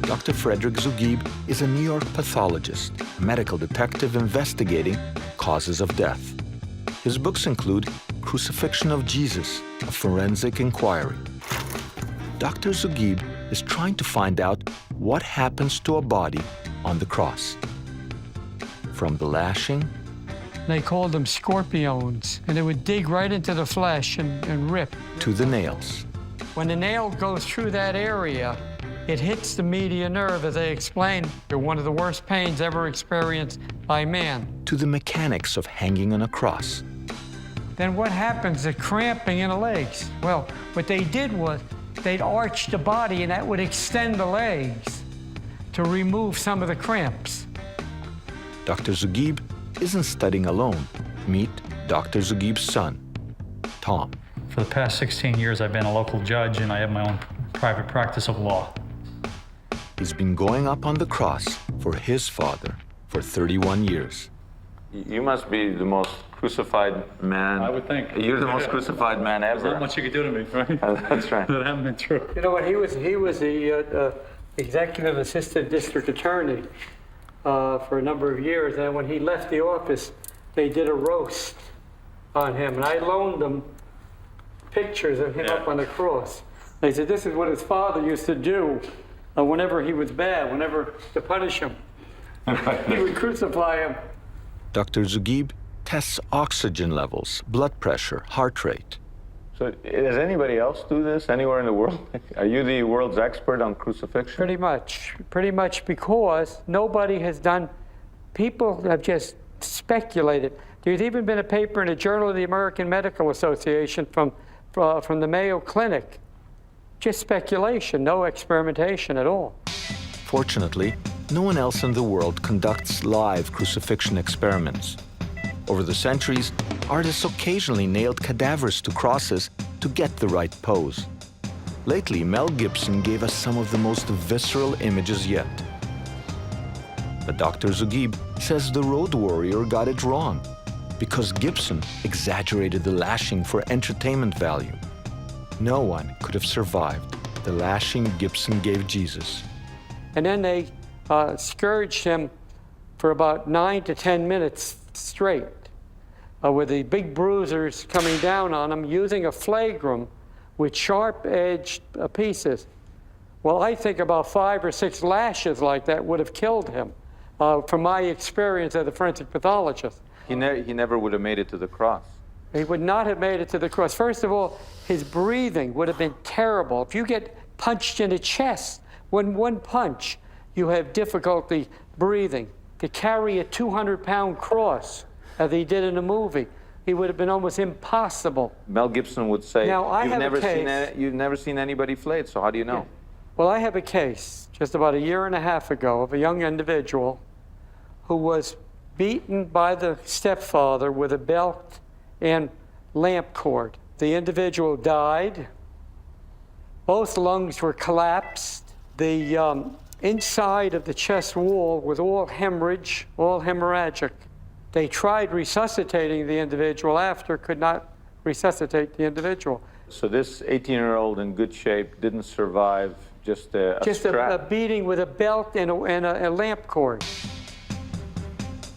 Dr. Frederick Zugib is a New York pathologist, a medical detective investigating causes of death. His books include Crucifixion of Jesus, a forensic inquiry. Dr. Zugib is trying to find out what happens to a body on the cross. From the lashing, They called them scorpiones, and they would dig right into the flesh and rip. To the nails. When the nail goes through that area, it hits the median nerve, as they explained, one of the worst pains ever experienced by man. To the mechanics of hanging on a cross. Then what happens? The cramping in the legs. Well, what they did was they'd arch the body, and that would extend the legs to remove some of the cramps. Dr. Zugib isn't studying alone. Meet Dr. Zugib's son, Tom. For the past 16 years, I've been a local judge, and I have my own private practice of law. He's been going up on the cross for his father for 31 years. You must be the most crucified man. I would think. You're the most crucified man ever. There's not much you could do to me, right? That's right. That hasn't been true. You know what? He was the executive assistant district attorney for a number of years, and when he left the office, they did a roast on him, and I loaned them pictures of him up on the cross. They said this is what his father used to do whenever he was bad, whenever to punish him. He would crucify him. Dr. Zugib tests oxygen levels, blood pressure, heart rate. So does anybody else do this anywhere in the world? Are you the world's expert on crucifixion? Pretty much because nobody has done, people have just speculated. There's even been a paper in a Journal of the American Medical Association from the Mayo Clinic. Just speculation, no experimentation at all. Fortunately, no one else in the world conducts live crucifixion experiments. Over the centuries, artists occasionally nailed cadavers to crosses to get the right pose. Lately, Mel Gibson gave us some of the most visceral images yet. But Dr. Zugib says the Road Warrior got it wrong because Gibson exaggerated the lashing for entertainment value. No one could have survived the lashing Gibson gave Jesus. And then they scourged him for about 9 to 10 minutes straight, with the big bruisers coming down on him using a flagrum with sharp-edged pieces. Well, I think about 5 or 6 lashes like that would have killed him, from my experience as a forensic pathologist. He never would have made it to the cross. He would not have made it to the cross. First of all, his breathing would have been terrible. If you get punched in the chest, one punch, you have difficulty breathing. To carry a 200-pound cross, as he did in the movie, it would have been almost impossible. Mel Gibson would say, Now, I have a case. you've never seen anybody flayed, so how do you know? Well, I have a case just about a year and a half ago of a young individual who was beaten by the stepfather with a belt and lamp cord. The individual died. Both lungs were collapsed. The inside of the chest wall was all hemorrhage, all hemorrhagic. They tried resuscitating the individual after, could not resuscitate the individual. So this 18-year-old in good shape didn't survive just a strap? A beating with a belt and a lamp cord.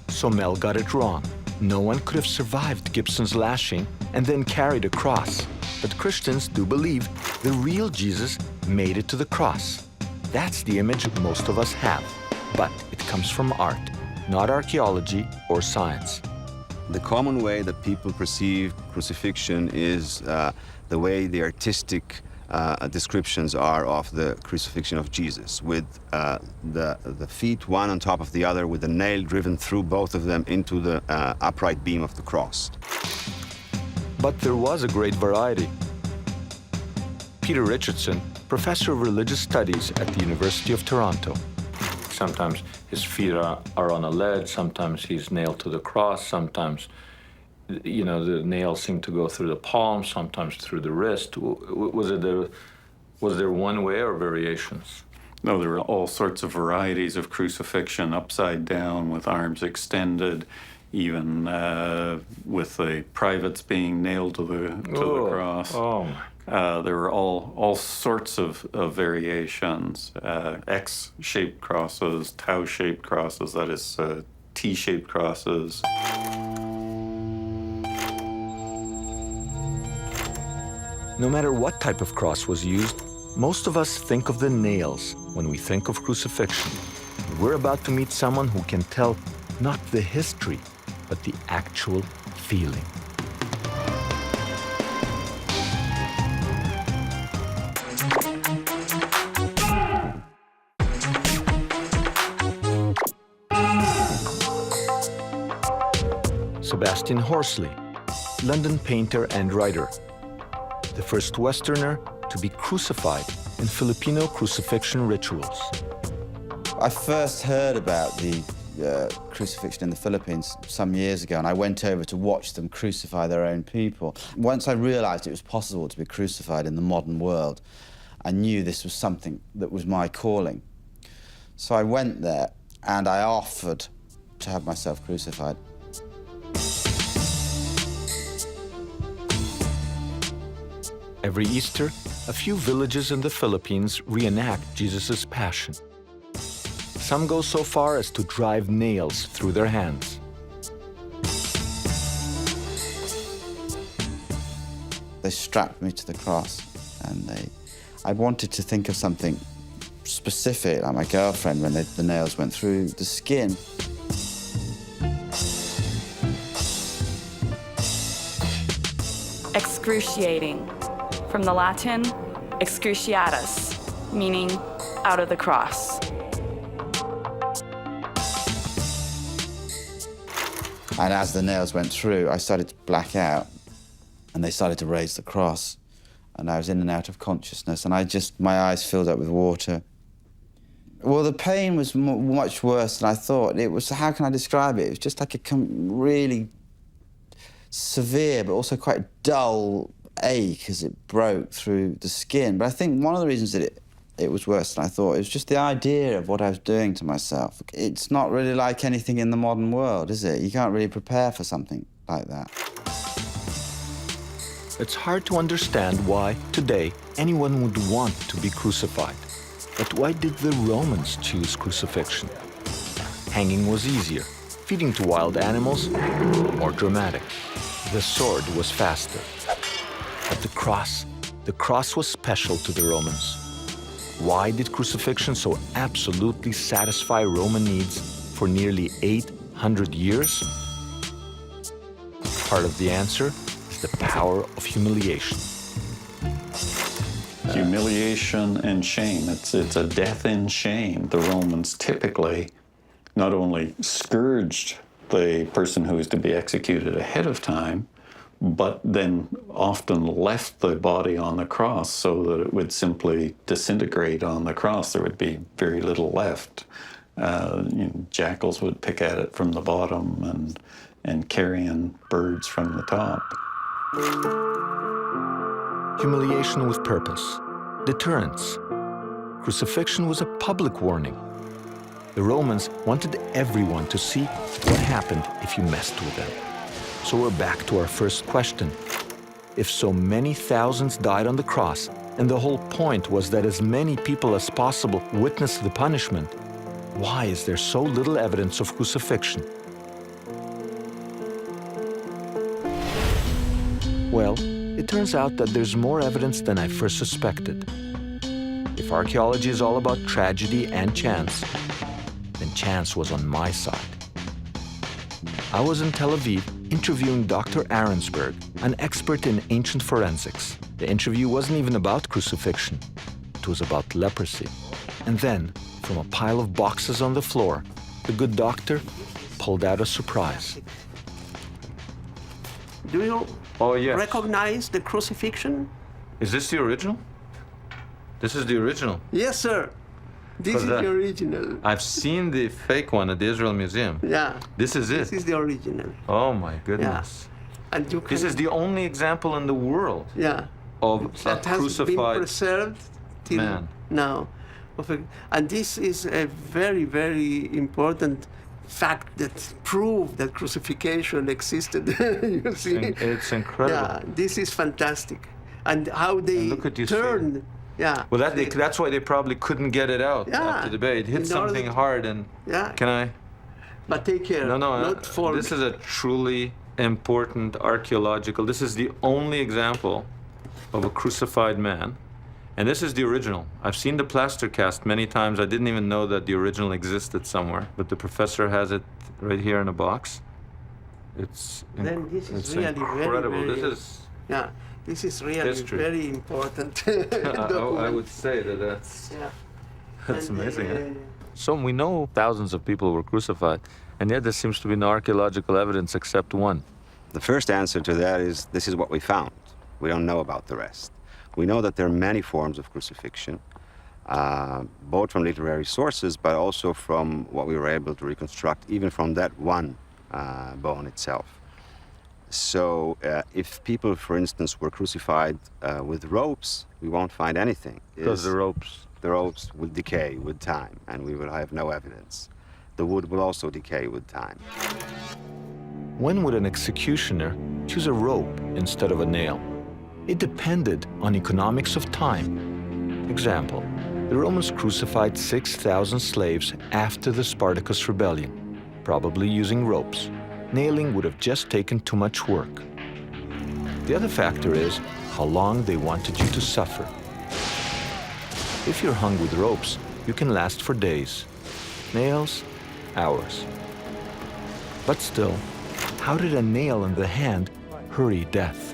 So Mel got it wrong. No one could have survived Gibson's lashing and then carried a cross. But Christians do believe the real Jesus made it to the cross. That's the image most of us have. But it comes from art, not archaeology or science. The common way that people perceive crucifixion is the way the artistic descriptions are of the crucifixion of Jesus, with the feet one on top of the other, with a nail driven through both of them into the upright beam of the cross. But there was a great variety. Peter Richardson, professor of religious studies at the University of Toronto. Sometimes his feet are on a ledge, sometimes he's nailed to the cross, sometimes, you know, the nails seem to go through the palm, sometimes through the wrist. Was there one way or variations? No, there were all sorts of varieties of crucifixion, upside down with arms extended, even with the privates being nailed to the cross. Oh. There were all sorts of variations, X-shaped crosses, tau-shaped crosses, that is T-shaped crosses. No matter what type of cross was used, most of us think of the nails when we think of crucifixion. We're about to meet someone who can tell not the history, but the actual feeling. Sebastian Horsley, London painter and writer, the first Westerner to be crucified in Filipino crucifixion rituals. I first heard about the crucifixion in the Philippines some years ago, and I went over to watch them crucify their own people. Once I realized it was possible to be crucified in the modern world, I knew this was something that was my calling. So I went there and I offered to have myself crucified. Every Easter, a few villages in the Philippines reenact Jesus' passion. Some go so far as to drive nails through their hands. They strapped me to the cross, and I wanted to think of something specific, like my girlfriend, when the nails went through the skin. Excruciating, from the Latin excruciatus, meaning out of the cross. And as the nails went through, I started to black out, and they started to raise the cross, and I was in and out of consciousness, and my eyes filled up with water. Well, the pain was much worse than I thought. It was, how can I describe it? It was just like a really severe, but also quite dull ache as it broke through the skin. But I think one of the reasons that it was worse than I thought, it was just the idea of what I was doing to myself. It's not really like anything in the modern world, is it? You can't really prepare for something like that. It's hard to understand why, today, anyone would want to be crucified. But why did the Romans choose crucifixion? Hanging was easier. Feeding to wild animals, more dramatic. The sword was faster. But the cross was special to the Romans. Why did crucifixion so absolutely satisfy Roman needs for nearly 800 years? Part of the answer is is the power of humiliation. Humiliation and shame. It's a death in shame. The Romans typically not only scourged the person who was to be executed ahead of time, but then often left the body on the cross so that it would simply disintegrate on the cross. There would be very little left. Jackals would pick at it from the bottom and carrion birds from the top. Humiliation with purpose, deterrence. Crucifixion was a public warning. The Romans wanted everyone to see what happened if you messed with them. So we're back to our first question. If so many thousands died on the cross, and the whole point was that as many people as possible witnessed the punishment, why is there so little evidence of crucifixion? Well, it turns out that there's more evidence than I first suspected. If archaeology is all about tragedy and chance, then chance was on my side. I was in Tel Aviv interviewing Dr. Arensberg, an expert in ancient forensics. The interview wasn't even about crucifixion. It was about leprosy. And then, from a pile of boxes on the floor, the good doctor pulled out a surprise. Do you yes. recognize the crucifixion? Is this the original? This is the original. Yes, sir. This is the original. I've seen the fake one at the Israel Museum. Yeah. This is it. This is the original. Oh my goodness. Yeah. And you can, this is the only example in the world of a that has crucified been preserved till man. Now. And this is a very, very important fact that proves that crucifixion existed. You see? It's incredible. Yeah, this is fantastic. And how they turned. Yeah. Well, that's why they probably couldn't get it out after the debate. It hit something hard and... Can I? But take care. No. This is a truly important archaeological... This is the only example of a crucified man. And this is the original. I've seen the plaster cast many times. I didn't even know that the original existed somewhere. But the professor has it right here in a box. It's this is really incredible. very, this is... Yeah. This is really history. very important. I would say that's amazing. So we know thousands of people were crucified, and yet there seems to be no archaeological evidence except one. The first answer to that is this is what we found. We don't know about the rest. We know that there are many forms of crucifixion, both from literary sources, but also from what we were able to reconstruct, even from that one bone itself. So if people, for instance, were crucified with ropes, we won't find anything. Because the ropes will decay with time, and we will have no evidence. The wood will also decay with time. When would an executioner choose a rope instead of a nail? It depended on economics of time. Example, the Romans crucified 6,000 slaves after the Spartacus rebellion, probably using ropes. Nailing would have just taken too much work. The other factor is how long they wanted you to suffer. If you're hung with ropes, you can last for days. Nails, hours. But still, how did a nail in the hand hurry death?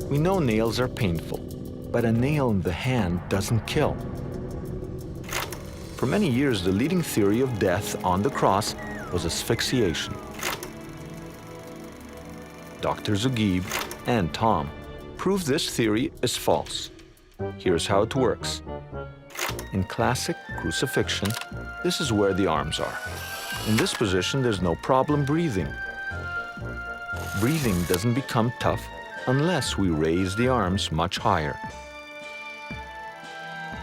We know nails are painful, but a nail in the hand doesn't kill. For many years, the leading theory of death on the cross was asphyxiation. Dr. Zugib and Tom prove this theory is false. Here's how it works. In classic crucifixion, this is where the arms are. In this position, there's no problem breathing. Breathing doesn't become tough unless we raise the arms much higher.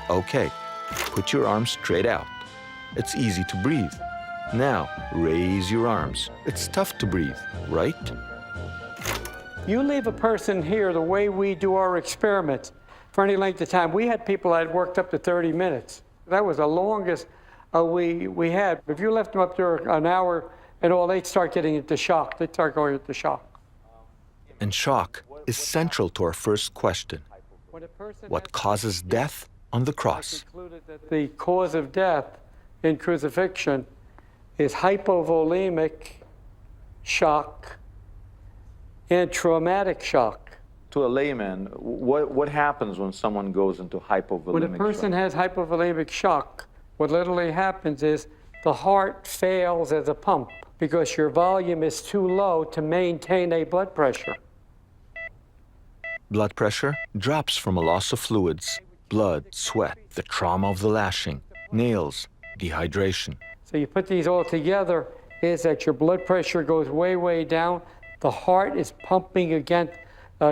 Okay, put your arms straight out. It's easy to breathe. Now, raise your arms. It's tough to breathe, right? You leave a person here the way we do our experiments for any length of time. We had people that had worked up to 30 minutes. That was the longest we had. If you left them up there an hour and all, they'd start getting into shock. They'd start going into shock. And shock is central to our first question. What causes death on the cross. Concluded that the cause of death in crucifixion is hypovolemic shock and traumatic shock. To a layman, what happens when someone goes into hypovolemic When a person has hypovolemic shock, what literally happens is the heart fails as a pump because your volume is too low to maintain a blood pressure. Blood pressure drops from a loss of fluids, blood, sweat, the trauma of the lashing, nails, dehydration. So you put these all together, is that your blood pressure goes way, way down. The heart is pumping against,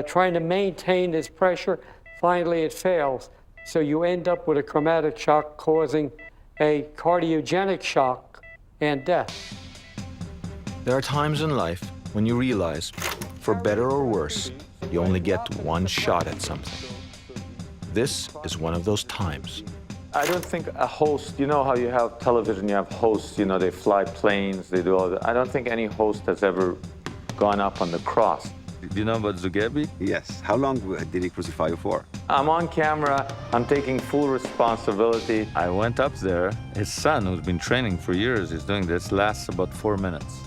trying to maintain this pressure. Finally, it fails. So you end up with a traumatic shock causing a cardiogenic shock and death. There are times in life when you realize, for better or worse, you only get one shot at something. This is one of those times. I don't think a host, you know how you have television, you have hosts, you know, they fly planes, they do all that. I don't think any host has ever gone up on the cross. Do you know about Zugebi? Yes. How long did he crucify you for? I'm on camera, I'm taking full responsibility. I went up there. His son, who's been training for years, is doing this, lasts about 4 minutes.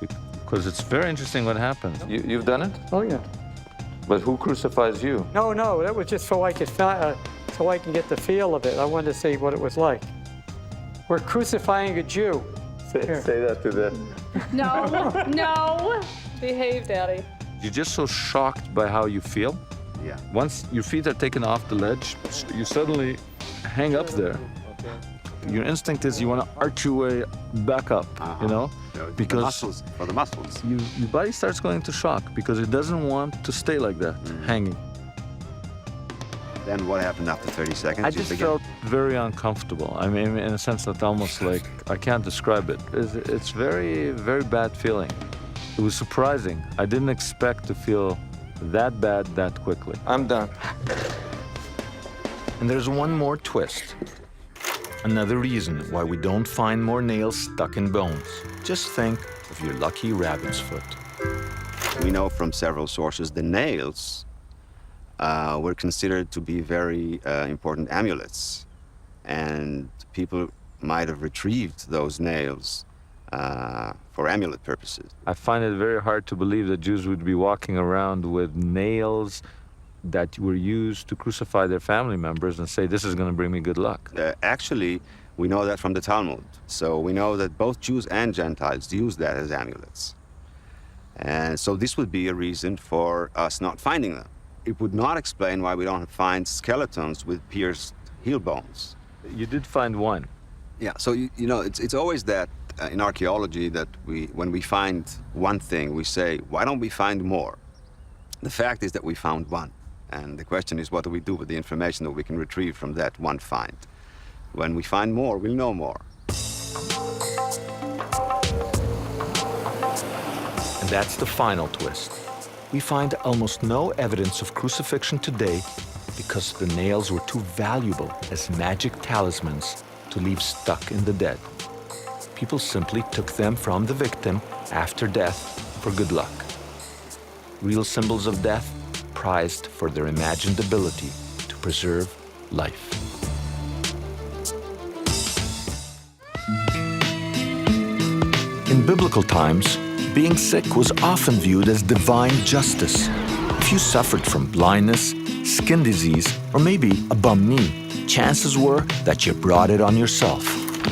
Because it's very interesting what happens. You've done it? Oh, yeah. But who crucifies you? No, that was just so I could so I can get the feel of it. I wanted to see what it was like. We're crucifying a Jew. Say that to them. No. Behave, Daddy. You're just so shocked by how you feel. Yeah. Once your feet are taken off the ledge, you suddenly hang up there. Your instinct is you want to arch your way back up, you know? Because the muscles. Your body starts going into shock because it doesn't want to stay like that, hanging. Then what happened after 30 seconds? I just felt very uncomfortable. I mean, in a sense that almost like, I can't describe it. It's very, very bad feeling. It was surprising. I didn't expect to feel that bad that quickly. I'm done. And there's one more twist. Another reason why we don't find more nails stuck in bones. Just think of your lucky rabbit's foot. We know from several sources the nails were considered to be very important amulets. And people might have retrieved those nails for amulet purposes. I find it very hard to believe that Jews would be walking around with nails that were used to crucify their family members and say, this is going to bring me good luck. Actually, we know that from the Talmud. So we know that both Jews and Gentiles use that as amulets. And so this would be a reason for us not finding them. It would not explain why we don't find skeletons with pierced heel bones. You did find one. Yeah, so you know, it's always that in archaeology that when we find one thing, we say, why don't we find more? The fact is that we found one. And the question is, what do we do with the information that we can retrieve from that one find? When we find more, we'll know more. And that's the final twist. We find almost no evidence of crucifixion today because the nails were too valuable as magic talismans to leave stuck in the dead. People simply took them from the victim after death for good luck. Real symbols of death prized for their imagined ability to preserve life. In biblical times, being sick was often viewed as divine justice. If you suffered from blindness, skin disease, or maybe a bum knee, chances were that you brought it on yourself.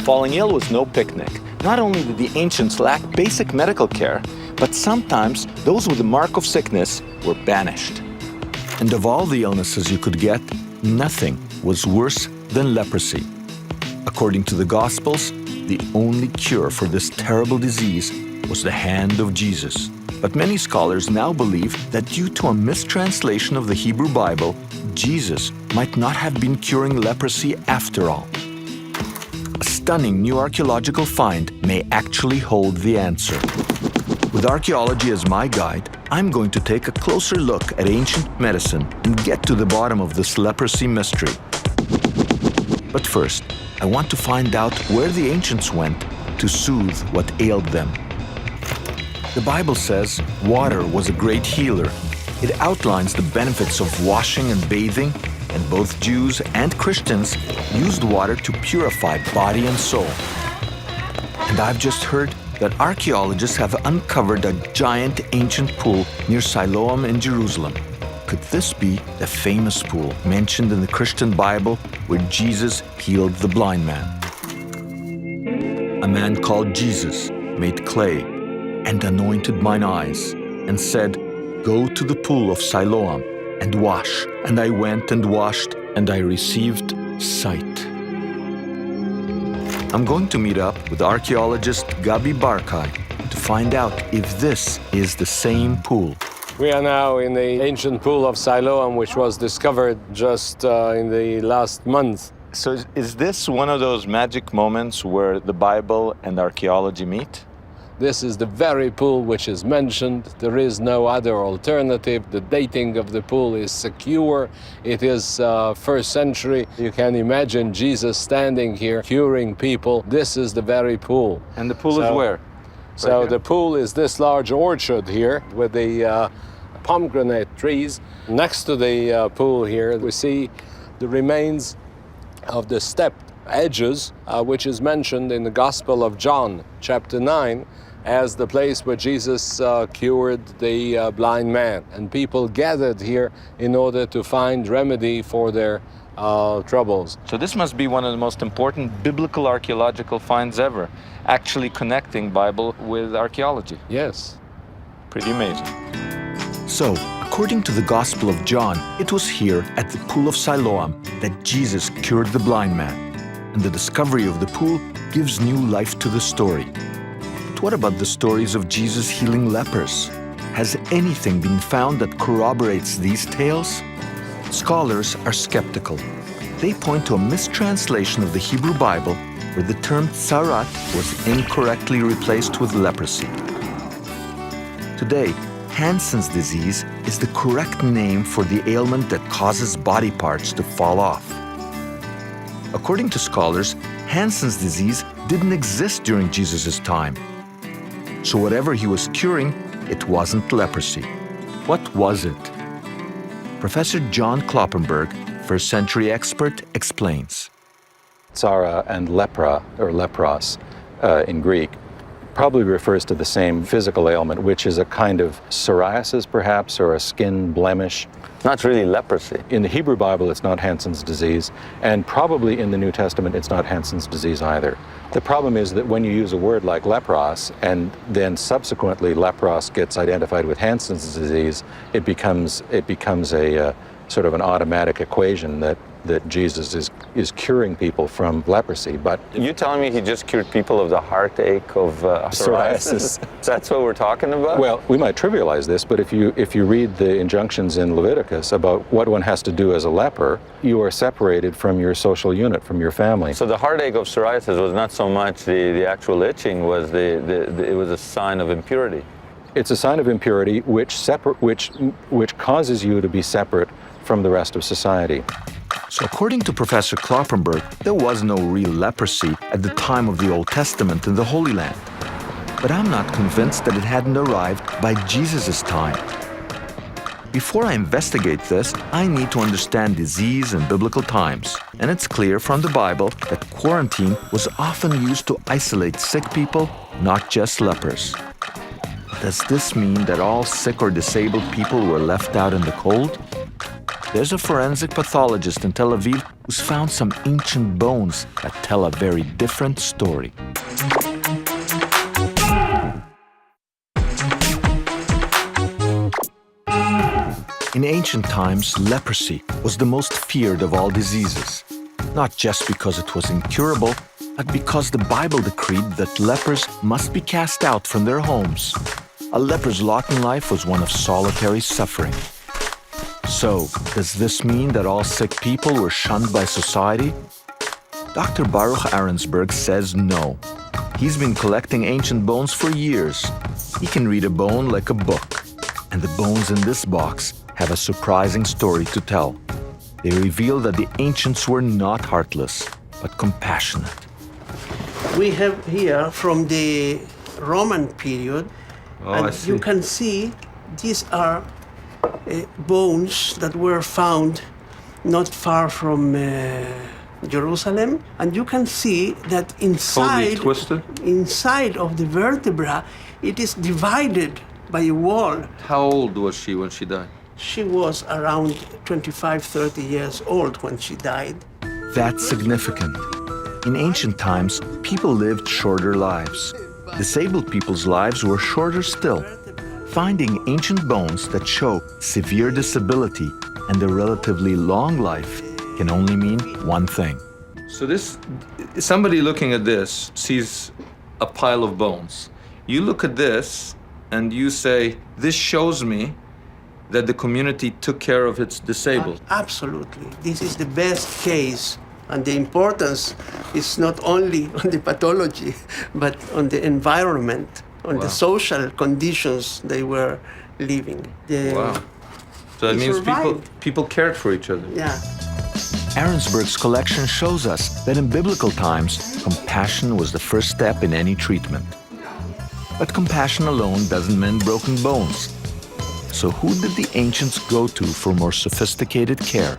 Falling ill was no picnic. Not only did the ancients lack basic medical care, but sometimes those with the mark of sickness were banished. And of all the illnesses you could get, nothing was worse than leprosy. According to the Gospels, the only cure for this terrible disease was the hand of Jesus. But many scholars now believe that due to a mistranslation of the Hebrew Bible, Jesus might not have been curing leprosy after all. A stunning new archaeological find may actually hold the answer. With archaeology as my guide, I'm going to take a closer look at ancient medicine and get to the bottom of this leprosy mystery. But first, I want to find out where the ancients went to soothe what ailed them. The Bible says water was a great healer. It outlines the benefits of washing and bathing, and both Jews and Christians used water to purify body and soul. And I've just heard that archaeologists have uncovered a giant ancient pool near Siloam in Jerusalem. Could this be the famous pool mentioned in the Christian Bible where Jesus healed the blind man? A man called Jesus made clay and anointed mine eyes and said, "Go to the pool of Siloam and wash." And I went and washed, and I received sight. I'm going to meet up with archaeologist Gabi Barkay to find out if this is the same pool. We are now in the ancient pool of Siloam, which was discovered just in the last month. So is this one of those magic moments where the Bible and archaeology meet? This is the very pool which is mentioned. There is no other alternative. The dating of the pool is secure. It is first century. You can imagine Jesus standing here curing people. This is the very pool. And the pool is where? So the pool is this large orchard here with the pomegranate trees. Next to the pool here, we see the remains of the stepped edges, which is mentioned in the Gospel of John, chapter 9, as the place where Jesus cured the blind man. And people gathered here in order to find remedy for their troubles. So this must be one of the most important biblical archaeological finds ever, actually connecting Bible with archaeology. Yes. Pretty amazing. So, according to the Gospel of John, it was here at the pool of Siloam that Jesus cured the blind man. And the discovery of the pool gives new life to the story. But what about the stories of Jesus healing lepers? Has anything been found that corroborates these tales? Scholars are skeptical. They point to a mistranslation of the Hebrew Bible where the term tsarat was incorrectly replaced with leprosy. Today, Hansen's disease is the correct name for the ailment that causes body parts to fall off. According to scholars, Hansen's disease didn't exist during Jesus' time. So whatever he was curing, it wasn't leprosy. What was it? Professor John Kloppenberg, first century expert, explains. Tsara and lepra, or lepros in Greek, probably refers to the same physical ailment, which is a kind of psoriasis, perhaps, or a skin blemish. Not really leprosy. In the Hebrew Bible, it's not Hansen's disease, and probably in the New Testament, it's not Hansen's disease either. The problem is that when you use a word like lepros, and then subsequently lepros gets identified with Hansen's disease, it becomes a sort of an automatic equation that Jesus is curing people from leprosy. But you telling me he just cured people of the heartache of psoriasis? That's what we're talking about? Well, we might trivialize this, but if you read the injunctions in Leviticus about what one has to do as a leper, you are separated from your social unit, from your family. So the heartache of psoriasis was not so much the actual itching, it was a sign of impurity. It's a sign of impurity which causes you to be separate from the rest of society. So according to Professor Kloppenberg, there was no real leprosy at the time of the Old Testament in the Holy Land. But I'm not convinced that it hadn't arrived by Jesus' time. Before I investigate this, I need to understand disease in biblical times. And it's clear from the Bible that quarantine was often used to isolate sick people, not just lepers. Does this mean that all sick or disabled people were left out in the cold? There's a forensic pathologist in Tel Aviv who's found some ancient bones that tell a very different story. In ancient times, leprosy was the most feared of all diseases, not just because it was incurable, but because the Bible decreed that lepers must be cast out from their homes. A leper's lot in life was one of solitary suffering. So, does this mean that all sick people were shunned by society? Dr. Baruch Arensberg says no. He's been collecting ancient bones for years. He can read a bone like a book. And the bones in this box have a surprising story to tell. They reveal that the ancients were not heartless, but compassionate. We have here from the Roman period, and you can see these are bones that were found not far from Jerusalem, and you can see that Totally twisted? inside of the vertebra, it is divided by a wall. How old was she when she died? She was around 25, 30 years old when she died. That's significant. In ancient times, people lived shorter lives. Disabled people's lives were shorter still. Finding ancient bones that show severe disability and a relatively long life can only mean one thing. So this, somebody looking at this sees a pile of bones. You look at this and you say, this shows me that the community took care of its disabled. Absolutely. This is the best case. And the importance is not only on the pathology, but on the environment, on the social conditions they were living. Wow. So that means people cared for each other. Yeah. Arensberg's collection shows us that in biblical times, compassion was the first step in any treatment. But compassion alone doesn't mend broken bones. So who did the ancients go to for more sophisticated care?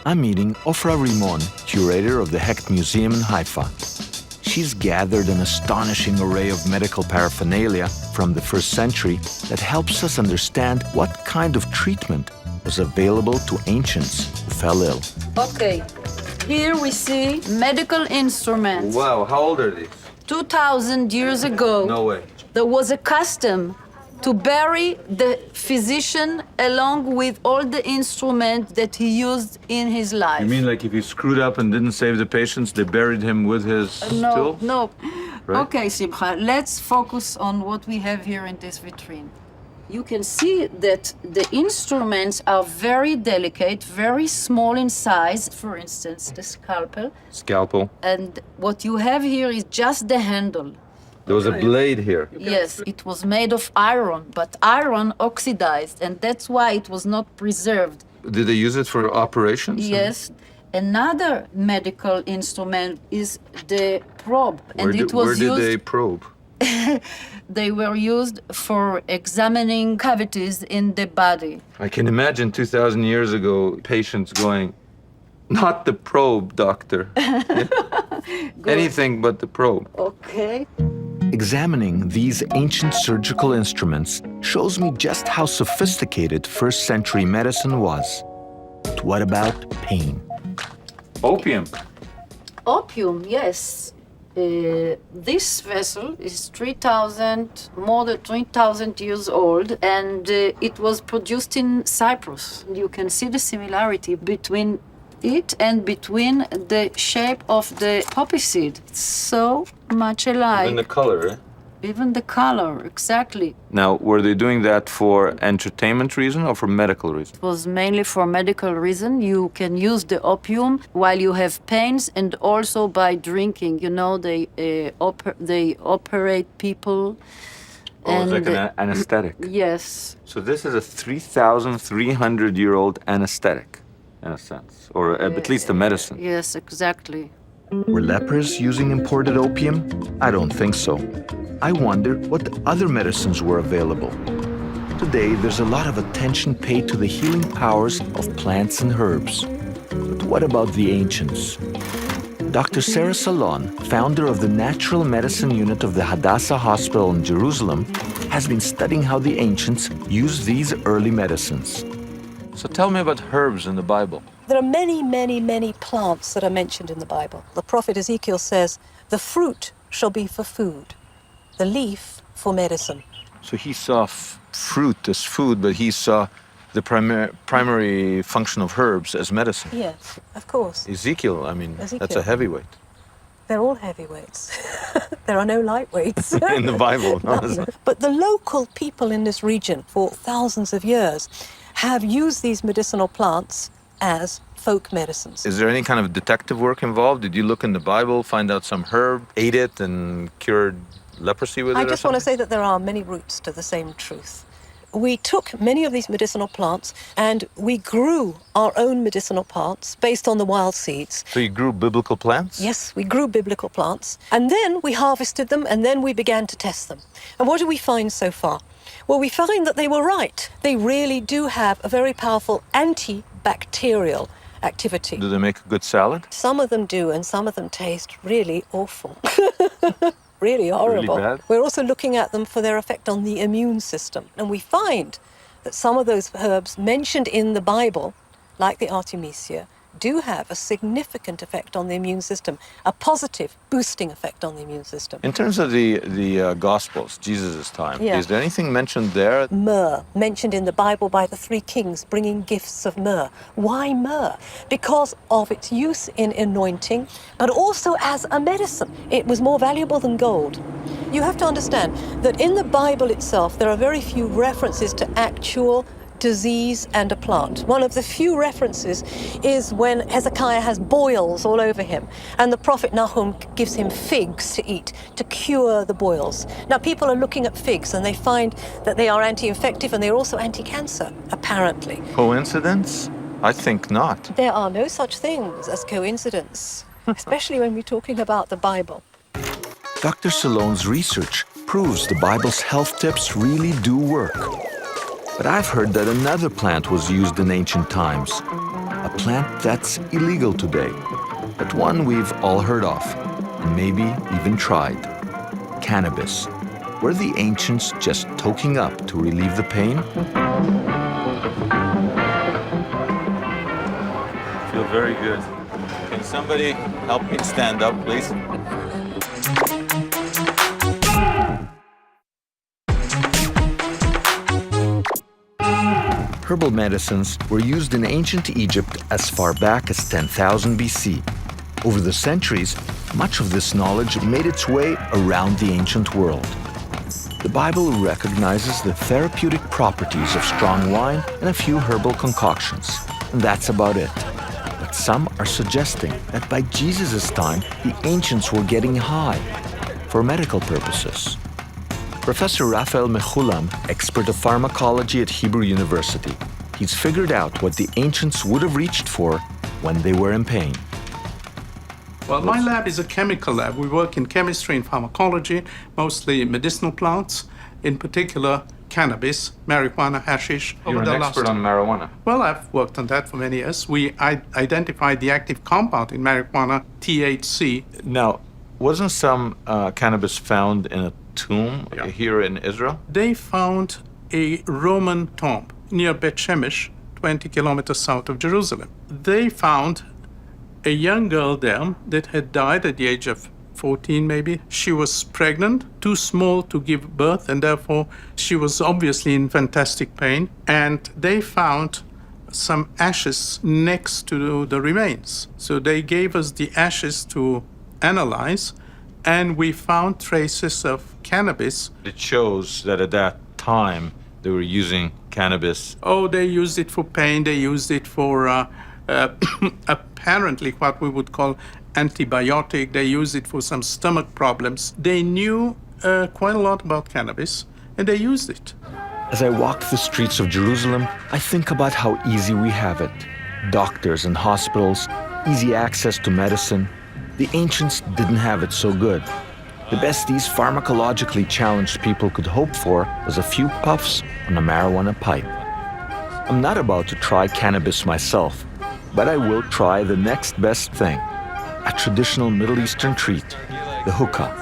I'm meeting Ofra Rimon, curator of the Hecht Museum in Haifa. She's gathered an astonishing array of medical paraphernalia from the first century that helps us understand what kind of treatment was available to ancients who fell ill. Okay, here we see medical instruments. Wow, how old are these? 2,000 years ago, No way. there was a custom to bury the physician along with all the instruments that he used in his life. You mean like if he screwed up and didn't save the patients, they buried him with his tool? No. Right. Okay, Simcha, let's focus on what we have here in this vitrine. You can see that the instruments are very delicate, very small in size. For instance, the scalpel. Scalpel. And what you have here is just the handle. There was a blade here. Yes, it was made of iron, but iron oxidized, and that's why it was not preserved. Did they use it for operations? Yes. Another medical instrument is the probe, and it was where did used. they probe? They were used for examining cavities in the body. I can imagine 2,000 years ago, patients going, not the probe, doctor. Anything but the probe. Okay. Examining these ancient surgical instruments shows me just how sophisticated first-century medicine was. But what about pain? Opium. Opium, yes. This vessel is more than 3,000 years old, and it was produced in Cyprus. You can see the similarity between it and between the shape of the poppy seed. It's so much alike. Even the color, eh? Even the color, exactly. Now, were they doing that for entertainment reason or for medical reason? It was mainly for medical reason. You can use the opium while you have pains and also by drinking. You know, they operate people. Oh, it's like an anesthetic. Yes. So this is a 3,300-year-old anesthetic, in a sense, or at least a medicine. Yes, exactly. Were lepers using imported opium? I don't think so. I wonder what other medicines were available. Today, there's a lot of attention paid to the healing powers of plants and herbs. But what about the ancients? Dr. Sarah Salon, founder of the Natural Medicine Unit of the Hadassah Hospital in Jerusalem, has been studying how the ancients used these early medicines. So tell me about herbs in the Bible. There are many, many, many plants that are mentioned in the Bible. The prophet Ezekiel says, the fruit shall be for food, the leaf for medicine. So he saw fruit as food, but he saw the primary function of herbs as medicine. Yes, of course. Ezekiel, I mean, that's a heavyweight. They're all heavyweights. There are no lightweights. In the Bible. No. But the local people in this region for thousands of years have used these medicinal plants as folk medicines. Is there any kind of detective work involved? Did you look in the Bible, find out some herb, ate it, and cured leprosy with it? I just want to say that there are many roots to the same truth. We took many of these medicinal plants and we grew our own medicinal plants based on the wild seeds. So you grew biblical plants? Yes, we grew biblical plants. And then we harvested them and then we began to test them. And what do we find so far? Well, we find that they were right. They really do have a very powerful bacterial activity. Do they make a good salad? Some of them do, and some of them taste really awful. Really horrible. Really bad? We're also looking at them for their effect on the immune system. And we find that some of those herbs mentioned in the Bible, like the Artemisia, do have a significant effect on the immune system, a positive boosting effect on the immune system. In terms of the Gospels, Jesus' time, Yeah. is there anything mentioned there? Myrrh, mentioned in the Bible by the three kings bringing gifts of myrrh. Why myrrh? Because of its use in anointing, but also as a medicine. It was more valuable than gold. You have to understand that in the Bible itself, there are very few references to actual disease and a plant. One of the few references is when Hezekiah has boils all over him, and the prophet Nahum gives him figs to eat to cure the boils. Now, people are looking at figs and they find that they are anti-infective and they're also anti-cancer, apparently. Coincidence? I think not. There are no such things as coincidence, especially when we're talking about the Bible. Dr. Salone's research proves the Bible's health tips really do work. But I've heard that another plant was used in ancient times, a plant that's illegal today, but one we've all heard of, and maybe even tried. Cannabis. Were the ancients just toking up to relieve the pain? I feel very good. Can somebody help me stand up, please? Herbal medicines were used in ancient Egypt as far back as 10,000 BC. Over the centuries, much of this knowledge made its way around the ancient world. The Bible recognizes the therapeutic properties of strong wine and a few herbal concoctions, and that's about it. But some are suggesting that by Jesus' time, the ancients were getting high for medical purposes. Professor Raphael Mechulam, expert of pharmacology at Hebrew University, he's figured out what the ancients would have reached for when they were in pain. Well, my lab is a chemical lab. We work in chemistry and pharmacology, mostly medicinal plants, in particular cannabis, marijuana, hashish. You're an expert on marijuana. Well, I've worked on that for many years. We identified the active compound in marijuana, THC. Now, wasn't some cannabis found in a tomb here in Israel? They found a Roman tomb near Bet Shemesh, 20 kilometers south of Jerusalem. They found a young girl there that had died at the age of 14 maybe. She was pregnant, too small to give birth, and therefore she was obviously in fantastic pain. And they found some ashes next to the remains. So they gave us the ashes to analyze, and we found traces of cannabis. It shows that at that time they were using cannabis. Oh, they used it for pain. They used it for apparently what we would call antibiotic. They used it for some stomach problems. They knew quite a lot about cannabis, and they used it. As I walk the streets of Jerusalem, I think about how easy we have it. Doctors and hospitals, easy access to medicine. The ancients didn't have it so good. The best these pharmacologically challenged people could hope for was a few puffs on a marijuana pipe. I'm not about to try cannabis myself, but I will try the next best thing, a traditional Middle Eastern treat, the hookah.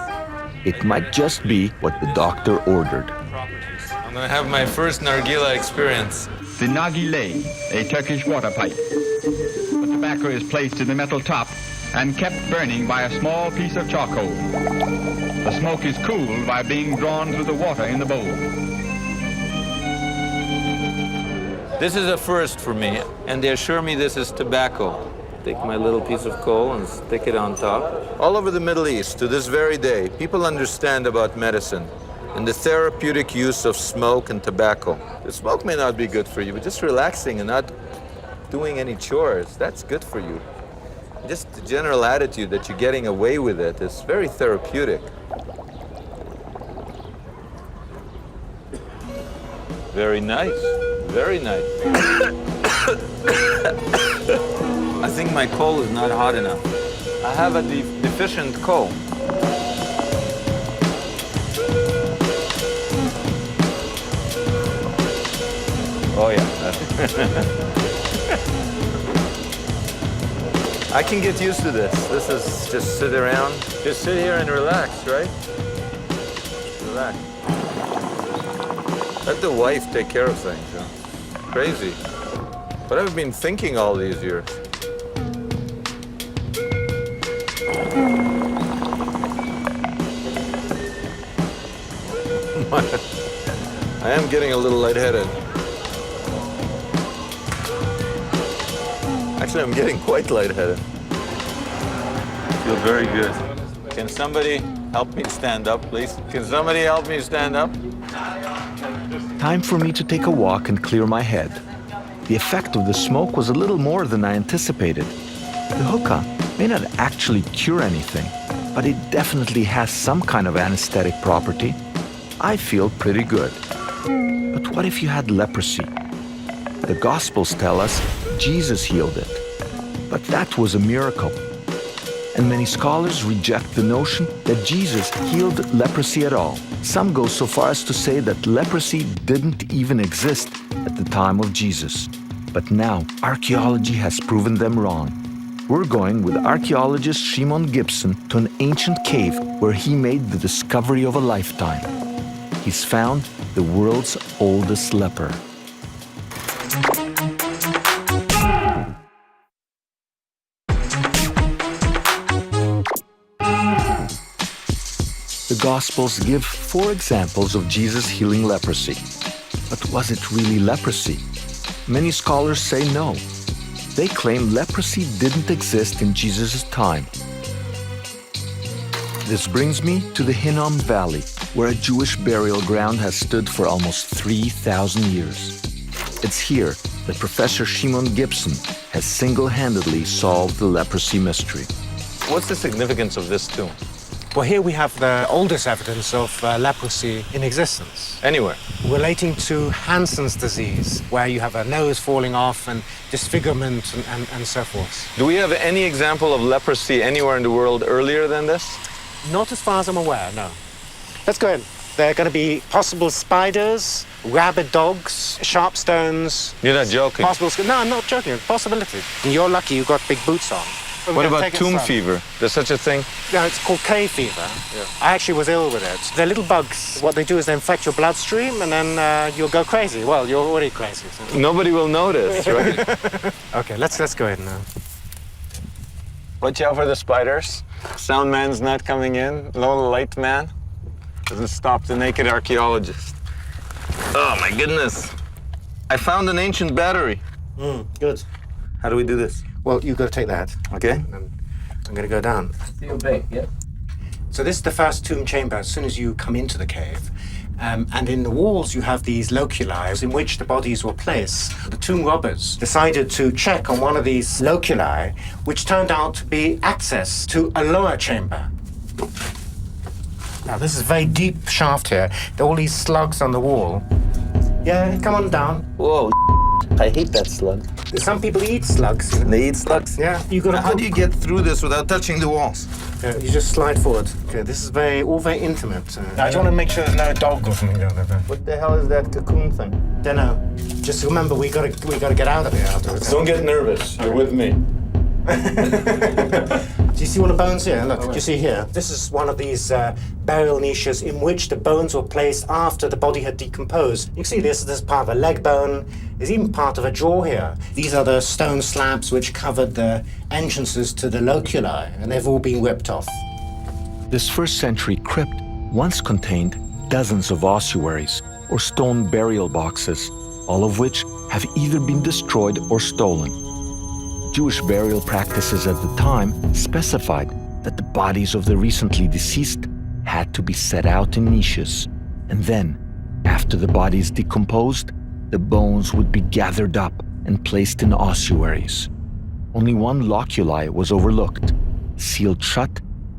It might just be what the doctor ordered. I'm gonna have my first nargila experience. The nargile, a Turkish water pipe. The tobacco is placed in the metal top and kept burning by a small piece of charcoal. The smoke is cooled by being drawn through the water in the bowl. This is a first for me, and they assure me this is tobacco. Take my little piece of coal and stick it on top. All over the Middle East, to this very day, people understand about medicine and the therapeutic use of smoke and tobacco. The smoke may not be good for you, but just relaxing and not doing any chores, that's good for you. Just the general attitude that you're getting away with it is very therapeutic. Very nice, very nice. I think my coal is not hot enough. I have a deficient coal. Oh yeah. I can get used to this. This is just sit around, just sit here and relax, right? Relax. Let the wife take care of things, you know? Crazy. What have I been thinking all these years? I am getting a little lightheaded. Actually, I'm getting quite lightheaded. I feel very good. Can somebody help me stand up, please? Can somebody help me stand up? Time for me to take a walk and clear my head. The effect of the smoke was a little more than I anticipated. The hookah may not actually cure anything, but it definitely has some kind of anesthetic property. I feel pretty good. But what if you had leprosy? The Gospels tell us Jesus healed it. But that was a miracle. And many scholars reject the notion that Jesus healed leprosy at all. Some go so far as to say that leprosy didn't even exist at the time of Jesus. But now, archaeology has proven them wrong. We're going with archaeologist Shimon Gibson to an ancient cave where he made the discovery of a lifetime. He's found the world's oldest leper. The Gospels give 4 examples of Jesus healing leprosy. But was it really leprosy? Many scholars say no. They claim leprosy didn't exist in Jesus' time. This brings me to the Hinnom Valley, where a Jewish burial ground has stood for almost 3,000 years. It's here that Professor Shimon Gibson has single-handedly solved the leprosy mystery. What's the significance of this tomb? Well, here we have the oldest evidence of leprosy in existence. Anywhere? Relating to Hansen's disease, where you have a nose falling off and disfigurement and so forth. Do we have any example of leprosy anywhere in the world earlier than this? Not as far as I'm aware, no. Let's go in. There are going to be possible spiders, rabid dogs, sharp stones. You're not joking? No, I'm not joking. Possibility. And you're lucky you got big boots on. What about tomb fever? There's such a thing? No, it's called cave fever. Yeah. I actually was ill with it. They're little bugs. What they do is they infect your bloodstream and then you'll go crazy. Well, you're already crazy. So. Nobody will notice, right? Okay, let's go in now. Watch out for the spiders. Sound man's not coming in. Low light man doesn't stop the naked archaeologist. Oh my goodness. I found an ancient battery. Good. How do we do this? Well, you've got to take that. Okay. And then I'm going to go down. See you bait, yeah. So this is the first tomb chamber as soon as you come into the cave. And in the walls you have these loculi in which the bodies were placed. The tomb robbers decided to check on one of these loculi, which turned out to be access to a lower chamber. Now this is a very deep shaft here. There are all these slugs on the wall. Yeah, come on down. Whoa, I hate that slug. Some people eat slugs. You know? They eat slugs? Yeah. How do you get through this without touching the walls? You just slide forward. Okay, this is all very intimate. I just want to make sure there's no dog or something down there. What the hell is that cocoon thing? Don't know. Just remember, we gotta get out of here afterwards. Don't get nervous. You're with me. Do you see all the bones here? Look, do you see here? This is one of these burial niches in which the bones were placed after the body had decomposed. You can see this is part of a leg bone. There's even part of a jaw here. These are the stone slabs which covered the entrances to the loculi, and they've all been ripped off. This first-century crypt once contained dozens of ossuaries, or stone burial boxes, all of which have either been destroyed or stolen. Jewish burial practices at the time specified that the bodies of the recently deceased had to be set out in niches, and then, after the bodies decomposed, the bones would be gathered up and placed in ossuaries. Only one loculi was overlooked, sealed shut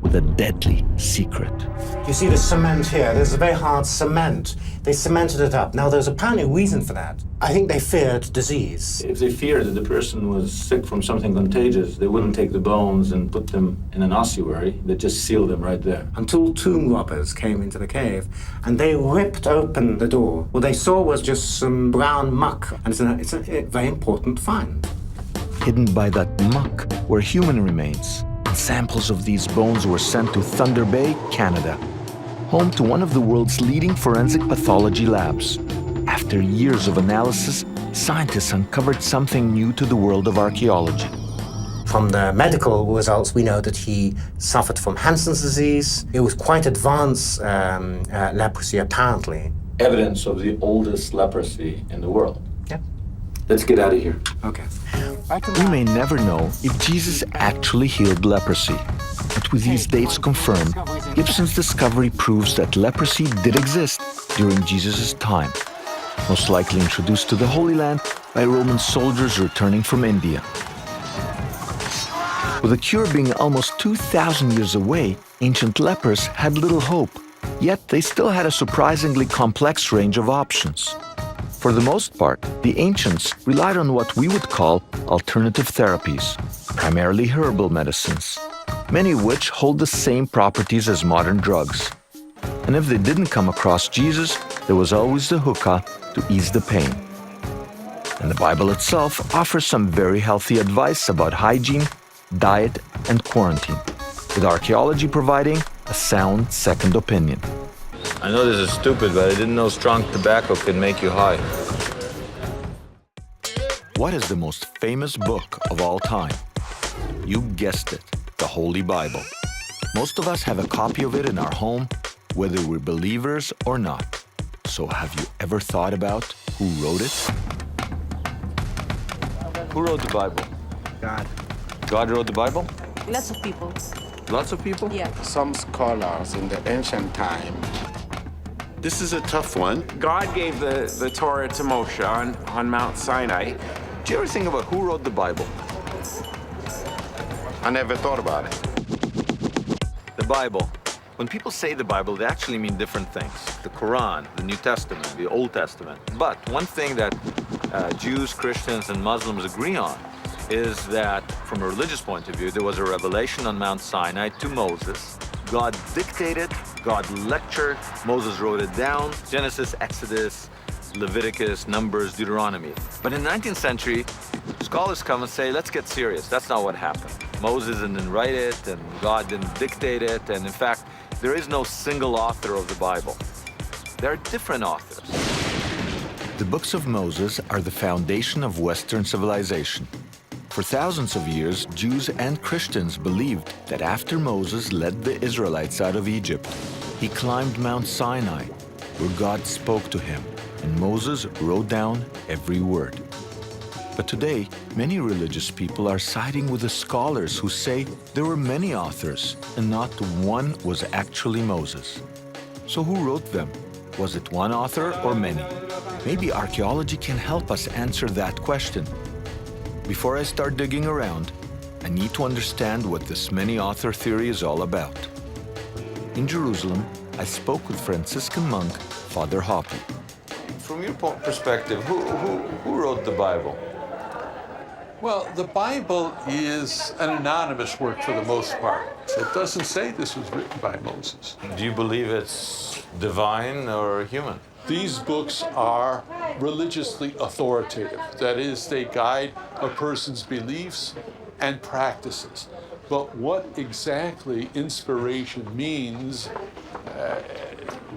with a deadly secret. You see the cement here? There's a very hard cement. They cemented it up. Now, there's apparently a reason for that. I think they feared disease. If they feared that the person was sick from something contagious, they wouldn't take the bones and put them in an ossuary. They'd just seal them right there. Until tomb robbers came into the cave, and they ripped open the door. What they saw was just some brown muck, and it's a very important find. hidden by that muck were human remains. Samples of these bones were sent to Thunder Bay, Canada, home to one of the world's leading forensic pathology labs. After years of analysis, scientists uncovered something new to the world of archaeology. From the medical results, we know that he suffered from Hansen's disease. It was quite advanced leprosy, apparently. Evidence of the oldest leprosy in the world. Yeah. Let's get out of here. Okay. We may never know if Jesus actually healed leprosy, but with these dates confirmed, Gibson's discovery proves that leprosy did exist during Jesus' time, most likely introduced to the Holy Land by Roman soldiers returning from India. With the cure being almost 2,000 years away, ancient lepers had little hope, yet they still had a surprisingly complex range of options. For the most part, the ancients relied on what we would call alternative therapies, primarily herbal medicines, many of which hold the same properties as modern drugs. And if they didn't come across Jesus, there was always the hookah to ease the pain. And the Bible itself offers some very healthy advice about hygiene, diet, and quarantine, with archaeology providing a sound second opinion. I know this is stupid, but I didn't know strong tobacco can make you high. What is the most famous book of all time? You guessed it, the Holy Bible. Most of us have a copy of it in our home, whether we're believers or not. So have you ever thought about who wrote it? Who wrote the Bible? God. God wrote the Bible? Lots of people. Lots of people? Yeah. Some scholars in the ancient time. This is a tough one. God gave the Torah to Moshe on Mount Sinai. Do you ever think about who wrote the Bible? I never thought about it. The Bible. When people say the Bible, they actually mean different things. The Quran, the New Testament, the Old Testament. But one thing that Jews, Christians, and Muslims agree on is that, from a religious point of view, there was a revelation on Mount Sinai to Moses. God dictated, God lectured, Moses wrote it down. Genesis, Exodus, Leviticus, Numbers, Deuteronomy. But in the 19th century, scholars come and say, let's get serious. That's not what happened. Moses didn't write it, and God didn't dictate it, and in fact, there is no single author of the Bible. There are different authors. The books of Moses are the foundation of Western civilization. For thousands of years, Jews and Christians believed that after Moses led the Israelites out of Egypt, he climbed Mount Sinai, where God spoke to him, and Moses wrote down every word. But today, many religious people are siding with the scholars who say there were many authors, and not one was actually Moses. So who wrote them? Was it one author or many? Maybe archaeology can help us answer that question. Before I start digging around, I need to understand what this many-author theory is all about. In Jerusalem, I spoke with Franciscan monk, Father Hoppe. From your perspective, who wrote the Bible? Well, the Bible is an anonymous work for the most part. It doesn't say this was written by Moses. Do you believe it's divine or human? These books are religiously authoritative. That is, they guide a person's beliefs and practices. But what exactly inspiration means,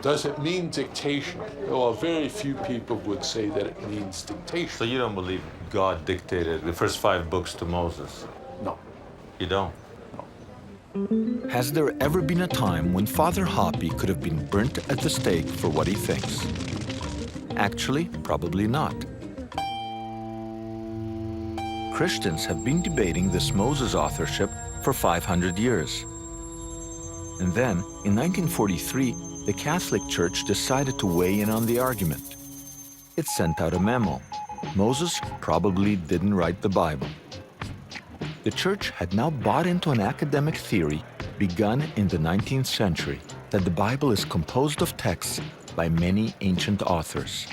does it mean dictation? Well, very few people would say that it means dictation. So you don't believe God dictated the first 5 books to Moses? No. You don't? Has there ever been a time when Father Hoppe could have been burnt at the stake for what he thinks? Actually, probably not. Christians have been debating this Moses authorship for 500 years. And then, in 1943, the Catholic Church decided to weigh in on the argument. It sent out a memo. Moses probably didn't write the Bible. The Church had now bought into an academic theory begun in the 19th century that the Bible is composed of texts by many ancient authors.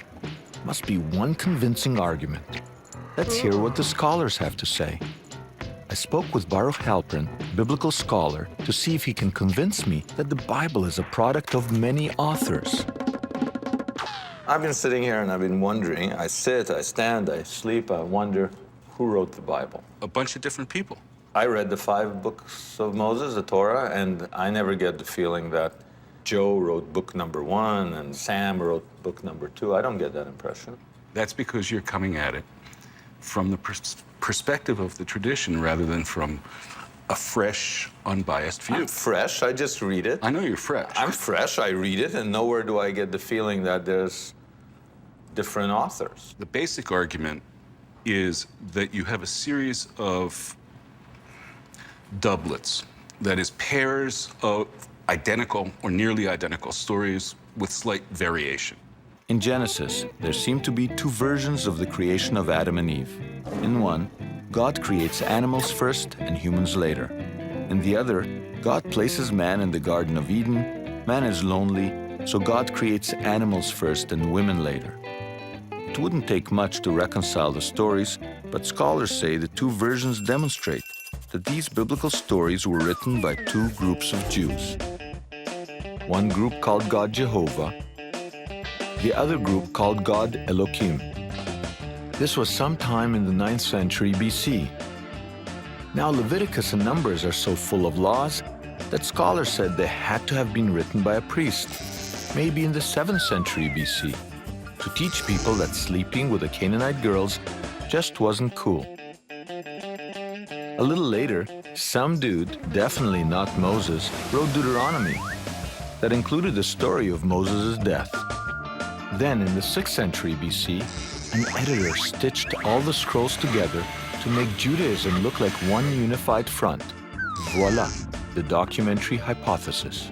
Must be one convincing argument. Let's hear what the scholars have to say. I spoke with Baruch Halpern, biblical scholar, to see if he can convince me that the Bible is a product of many authors. I've been sitting here and I've been wondering. I sit, I stand, I sleep, I wonder, Who wrote the Bible? A bunch of different people. I read the 5 books of Moses, the Torah, and I never get the feeling that Joe wrote book number 1 and Sam wrote book number 2. I don't get that impression. That's because you're coming at it from the perspective of the tradition rather than from a fresh, unbiased view. I'm fresh, I just read it. I know you're fresh. I'm fresh, I read it, and nowhere do I get the feeling that there's different authors. The basic argument is that you have a series of doublets, that is, pairs of identical or nearly identical stories with slight variation. In Genesis, there seem to be 2 versions of the creation of Adam and Eve. In one, God creates animals first and humans later. In the other, God places man in the Garden of Eden. Man is lonely, so God creates animals first and women later. It wouldn't take much to reconcile the stories, but scholars say the 2 versions demonstrate that these biblical stories were written by 2 groups of Jews. One group called God Jehovah, the other group called God Elohim. This was sometime in the 9th century BC. Now Leviticus and Numbers are so full of laws that scholars said they had to have been written by a priest, maybe in the 7th century BC, to teach people that sleeping with the Canaanite girls just wasn't cool. A little later, some dude, definitely not Moses, wrote Deuteronomy that included the story of Moses' death. Then, in the 6th century BC, an editor stitched all the scrolls together to make Judaism look like one unified front. Voila, the documentary hypothesis.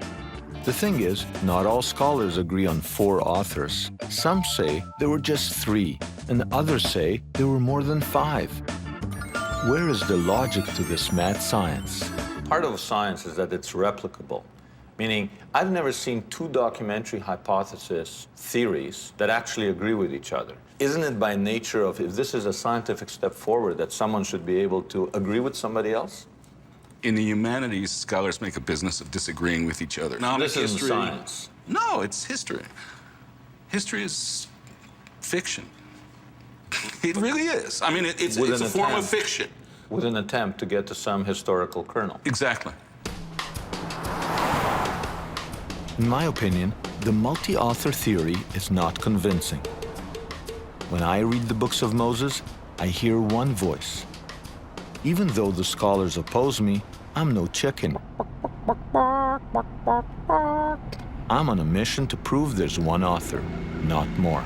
The thing is, not all scholars agree on 4 authors. Some say there were just 3, and others say there were more than 5. Where is the logic to this mad science? Part of science is that it's replicable. Meaning, I've never seen 2 documentary hypothesis theories that actually agree with each other. Isn't it by nature of, if this is a scientific step forward, that someone should be able to agree with somebody else? In the humanities, scholars make a business of disagreeing with each other. This isn't science. No, it's history. History is fiction. It really is. I mean, it's a form of fiction. With an attempt to get to some historical kernel. Exactly. In my opinion, the multi-author theory is not convincing. When I read the books of Moses, I hear one voice. Even though the scholars oppose me, I'm no chicken. I'm on a mission to prove there's one author, not more.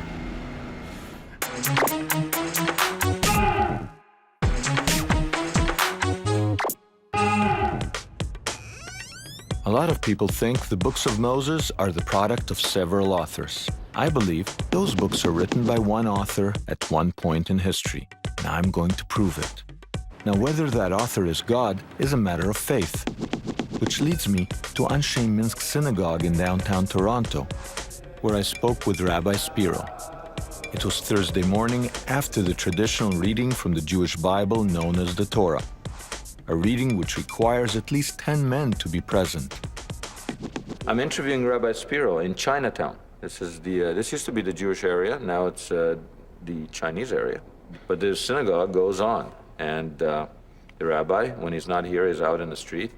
A lot of people think the books of Moses are the product of several authors. I believe those books are written by one author at one point in history, and I'm going to prove it. Now, whether that author is God is a matter of faith, which leads me to Anshe Minsk Synagogue in downtown Toronto, where I spoke with Rabbi Spiro. It was Thursday morning after the traditional reading from the Jewish Bible known as the Torah, a reading which requires at least 10 men to be present. I'm interviewing Rabbi Spiro in Chinatown. This used to be the Jewish area, now it's the Chinese area. But the synagogue goes on, and the rabbi, when he's not here, is out in the street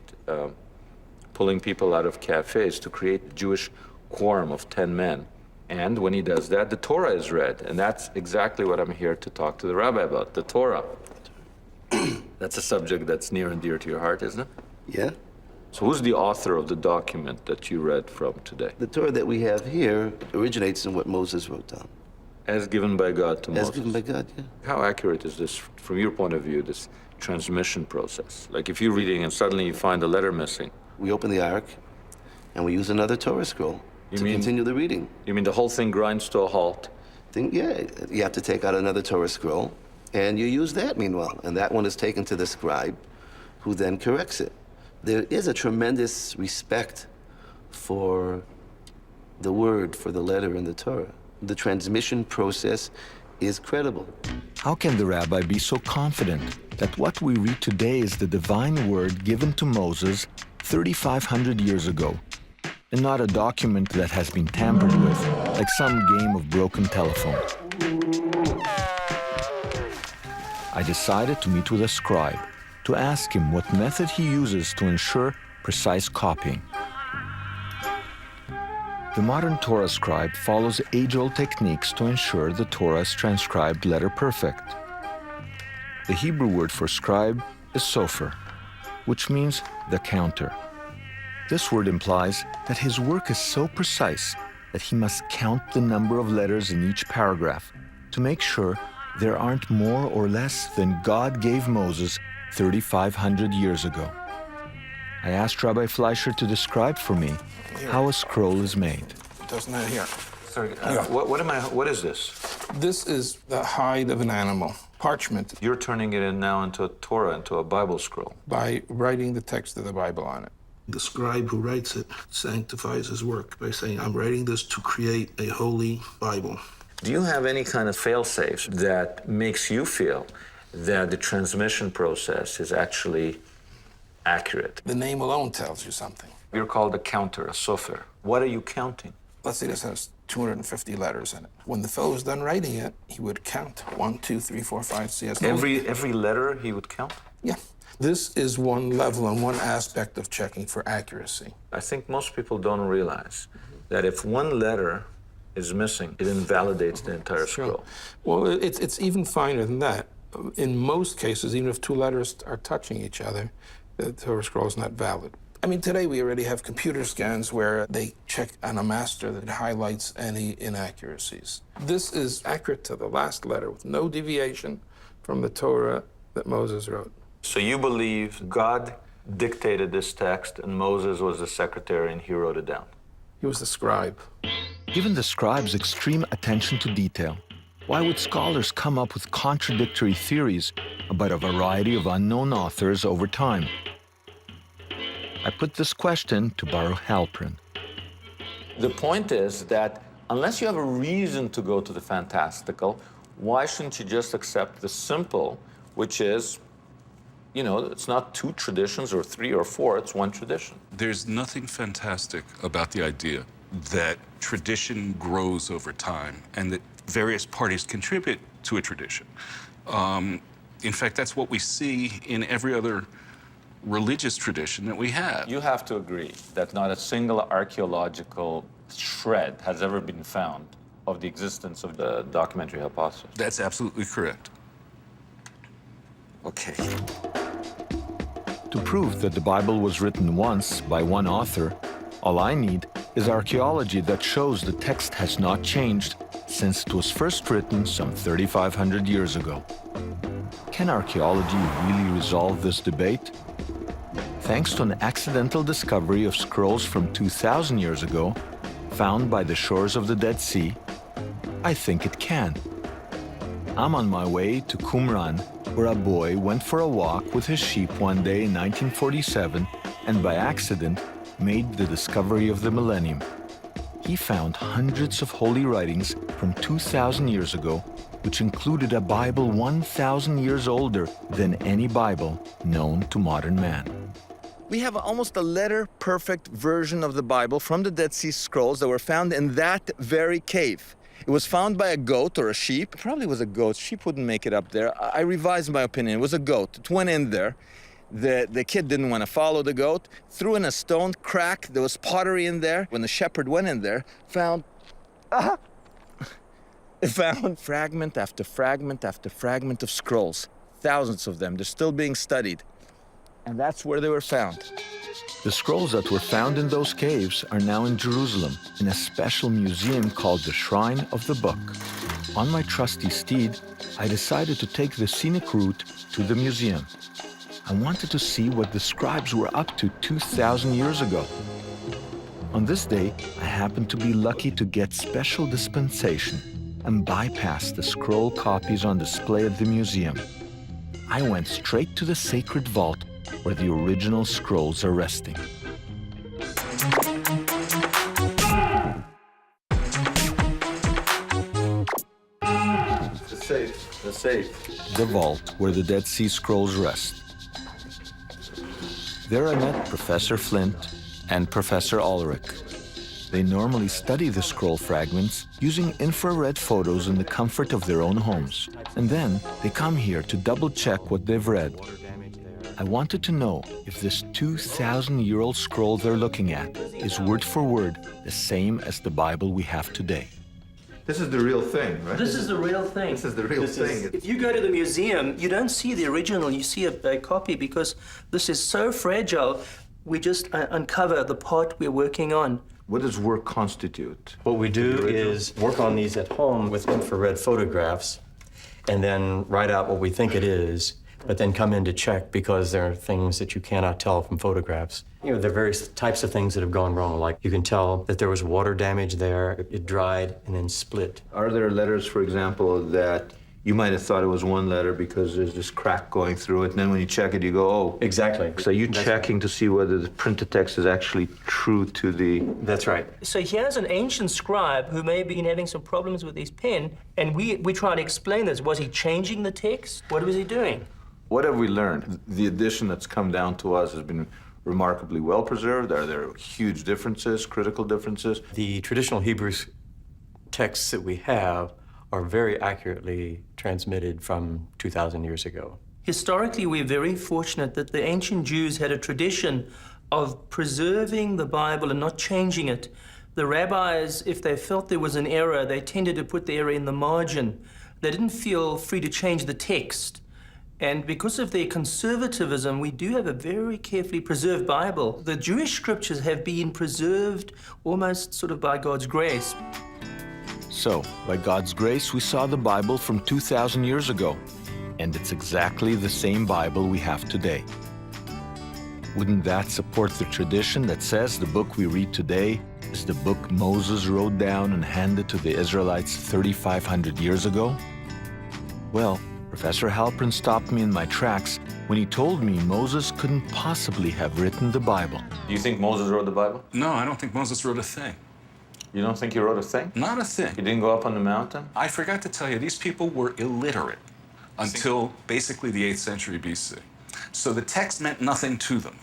pulling people out of cafes to create a Jewish quorum of 10 men. And when he does that, the Torah is read, and that's exactly what I'm here to talk to the rabbi about, the Torah. That's a subject that's near and dear to your heart, isn't it? Yeah. So who's the author of the document that you read from today? The Torah that we have here originates in what Moses wrote down. As given by God to Moses? As given by God, yeah. How accurate is this, from your point of view, this transmission process? Like if you're reading and suddenly you find a letter missing. We open the ark and we use another Torah scroll to continue the reading. You mean the whole thing grinds to a halt? Yeah, you have to take out another Torah scroll and you use that meanwhile. And that one is taken to the scribe who then corrects it. There is a tremendous respect for the word, for the letter in the Torah. The transmission process is credible. How can the rabbi be so confident that what we read today is the divine word given to Moses 3,500 years ago, and not a document that has been tampered with, like some game of broken telephone? I decided to meet with a scribe to ask him what method he uses to ensure precise copying. The modern Torah scribe follows age-old techniques to ensure the Torah is transcribed letter perfect. The Hebrew word for scribe is sofer, which means the counter. This word implies that his work is so precise that he must count the number of letters in each paragraph to make sure there aren't more or less than God gave Moses 3,500 years ago. I asked Rabbi Fleischer to describe for me how a scroll is made. Doesn't that here? Sorry, what is this? This is the hide of an animal, parchment. You're turning it in now into a Torah, into a Bible scroll. By writing the text of the Bible on it. The scribe who writes it sanctifies his work by saying, I'm writing this to create a holy Bible. Do you have any kind of fail-safe that makes you feel that the transmission process is actually accurate? The name alone tells you something. You're called a counter, a sofer. What are you counting? Let's say this has 250 letters in it. When the fellow was done writing it, he would count 1, 2, 3, 4, 5, 6. Every letter he would count? Yeah. This is one level and one aspect of checking for accuracy. I think most people don't realize that if one letter is missing, it invalidates the entire scroll. Well, it's even finer than that. In most cases, even if two letters are touching each other, the Torah scroll is not valid. I mean, today we already have computer scans where they check on a master that highlights any inaccuracies. This is accurate to the last letter with no deviation from the Torah that Moses wrote. So you believe God dictated this text and Moses was the secretary and he wrote it down? He was the scribe. Given the scribe's extreme attention to detail, why would scholars come up with contradictory theories about a variety of unknown authors over time? I put this question to Baruch Halpern. The point is that unless you have a reason to go to the fantastical, why shouldn't you just accept the simple, which is, you know, it's not two traditions or three or four, it's one tradition. There's nothing fantastic about the idea that tradition grows over time and that various parties contribute to a tradition. In fact, that's what we see in every other religious tradition that we have. You have to agree that not a single archaeological shred has ever been found of the existence of the documentary hypothesis. That's absolutely correct. Okay. To prove that the Bible was written once by one author, all I need is archaeology that shows the text has not changed since it was first written some 3,500 years ago. Can archaeology really resolve this debate? Thanks to an accidental discovery of scrolls from 2,000 years ago, found by the shores of the Dead Sea, I think it can. I'm on my way to Qumran, where a boy went for a walk with his sheep one day in 1947 and by accident made the discovery of the millennium. He found hundreds of holy writings from 2,000 years ago, which included a Bible 1,000 years older than any Bible known to modern man. We have almost a letter-perfect version of the Bible from the Dead Sea Scrolls that were found in that very cave. It was found by a goat or a sheep. It probably was a goat. Sheep wouldn't make it up there. I revised my opinion. It was a goat. It went in there. The kid didn't want to follow the goat, threw in a stone, crack. There was pottery in there. When the shepherd went in there, found fragment after fragment after fragment of scrolls. Thousands of them. They're still being studied. And that's where they were found. The scrolls that were found in those caves are now in Jerusalem, in a special museum called the Shrine of the Book. On my trusty steed, I decided to take the scenic route to the museum. I wanted to see what the scribes were up to 2,000 years ago. On this day, I happened to be lucky to get special dispensation and bypass the scroll copies on display at the museum. I went straight to the sacred vault where the original scrolls are resting. The safe. The vault where the Dead Sea Scrolls rest. There I met Professor Flint and Professor Ulrich. They normally study the scroll fragments using infrared photos in the comfort of their own homes. And then they come here to double-check what they've read. I wanted to know if this 2,000-year-old scroll they're looking at is word for word the same as the Bible we have today. This is the real thing, right? This is the real thing. This is the real thing. If you go to the museum, you don't see the original, you see a copy because this is so fragile. We just uncover the part we're working on. What does work constitute? What we do is work on these at home with infrared photographs and then write out what we think it is, but then come in to check because there are things that you cannot tell from photographs. You know, there are various types of things that have gone wrong. Like you can tell that there was water damage there, it dried and then split. Are there letters, for example, that you might have thought it was one letter because there's this crack going through it, and then when you check it, you go, oh. Exactly. So you're checking to see whether the printed text is actually true to the... That's right. So here's an ancient scribe who may have been having some problems with his pen, and we try to explain this. Was he changing the text? What was he doing? What have we learned? The edition that's come down to us has been remarkably well preserved. Are there huge differences, critical differences? The traditional Hebrew texts that we have are very accurately transmitted from 2,000 years ago. Historically, we're very fortunate that the ancient Jews had a tradition of preserving the Bible and not changing it. The rabbis, if they felt there was an error, they tended to put the error in the margin. They didn't feel free to change the text. And because of their conservatism, we do have a very carefully preserved Bible. The Jewish scriptures have been preserved almost sort of by God's grace. So, by God's grace, we saw the Bible from 2,000 years ago, and it's exactly the same Bible we have today. Wouldn't that support the tradition that says the book we read today is the book Moses wrote down and handed to the Israelites 3,500 years ago? Well, Professor Halpern stopped me in my tracks when he told me Moses couldn't possibly have written the Bible. Do you think Moses wrote the Bible? No, I don't think Moses wrote a thing. You don't think he wrote a thing? Not a thing. He didn't go up on the mountain? I forgot to tell you, these people were illiterate until basically the 8th century BC. So the text meant nothing to them.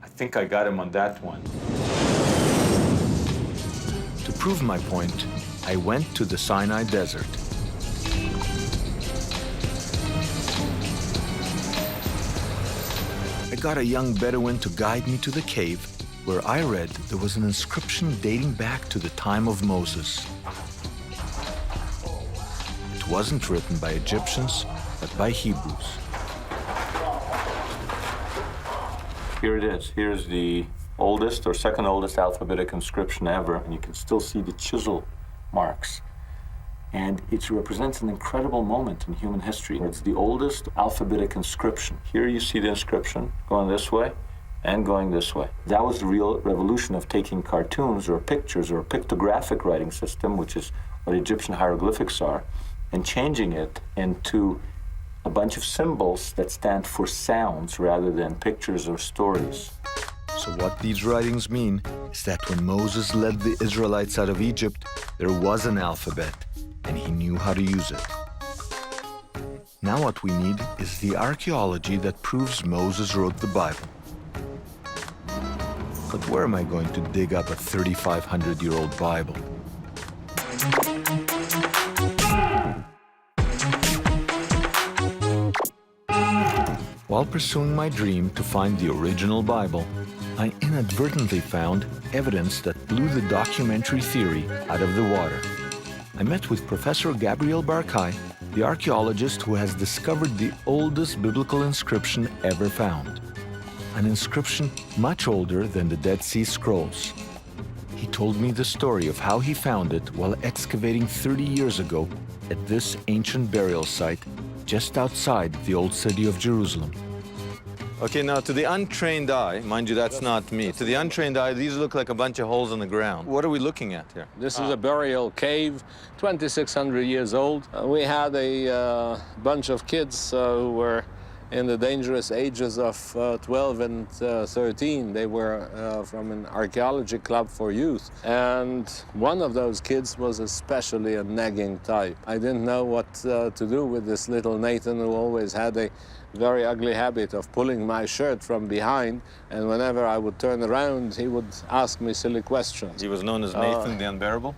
I think I got him on that one. To prove my point, I went to the Sinai Desert. I got a young Bedouin to guide me to the cave where I read there was an inscription dating back to the time of Moses. It wasn't written by Egyptians, but by Hebrews. Here it is. Here's the oldest or second oldest alphabetic inscription ever, and you can still see the chisel marks. And it represents an incredible moment in human history. It's the oldest alphabetic inscription. Here you see the inscription going this way and going this way. That was the real revolution of taking cartoons or pictures or a pictographic writing system, which is what Egyptian hieroglyphics are, and changing it into a bunch of symbols that stand for sounds rather than pictures or stories. So what these writings mean is that when Moses led the Israelites out of Egypt, there was an alphabet, and he knew how to use it. Now what we need is the archaeology that proves Moses wrote the Bible. But where am I going to dig up a 3,500-year-old Bible? While pursuing my dream to find the original Bible, I inadvertently found evidence that blew the documentary theory out of the water. I met with Professor Gabriel Barkay, the archaeologist who has discovered the oldest biblical inscription ever found. An inscription much older than the Dead Sea Scrolls. He told me the story of how he found it while excavating 30 years ago at this ancient burial site just outside the old city of Jerusalem. Okay, now to the untrained eye, mind you, that's not me. To the untrained eye, these look like a bunch of holes in the ground. What are we looking at here? This is a burial cave, 2,600 years old. We had a bunch of kids who were in the dangerous ages of 12 and 13. They were from an archaeology club for youth. And one of those kids was especially a nagging type. I didn't know what to do with this little Nathan who always had a very ugly habit of pulling my shirt from behind, and whenever I would turn around, he would ask me silly questions. He was known as Nathan the Unbearable?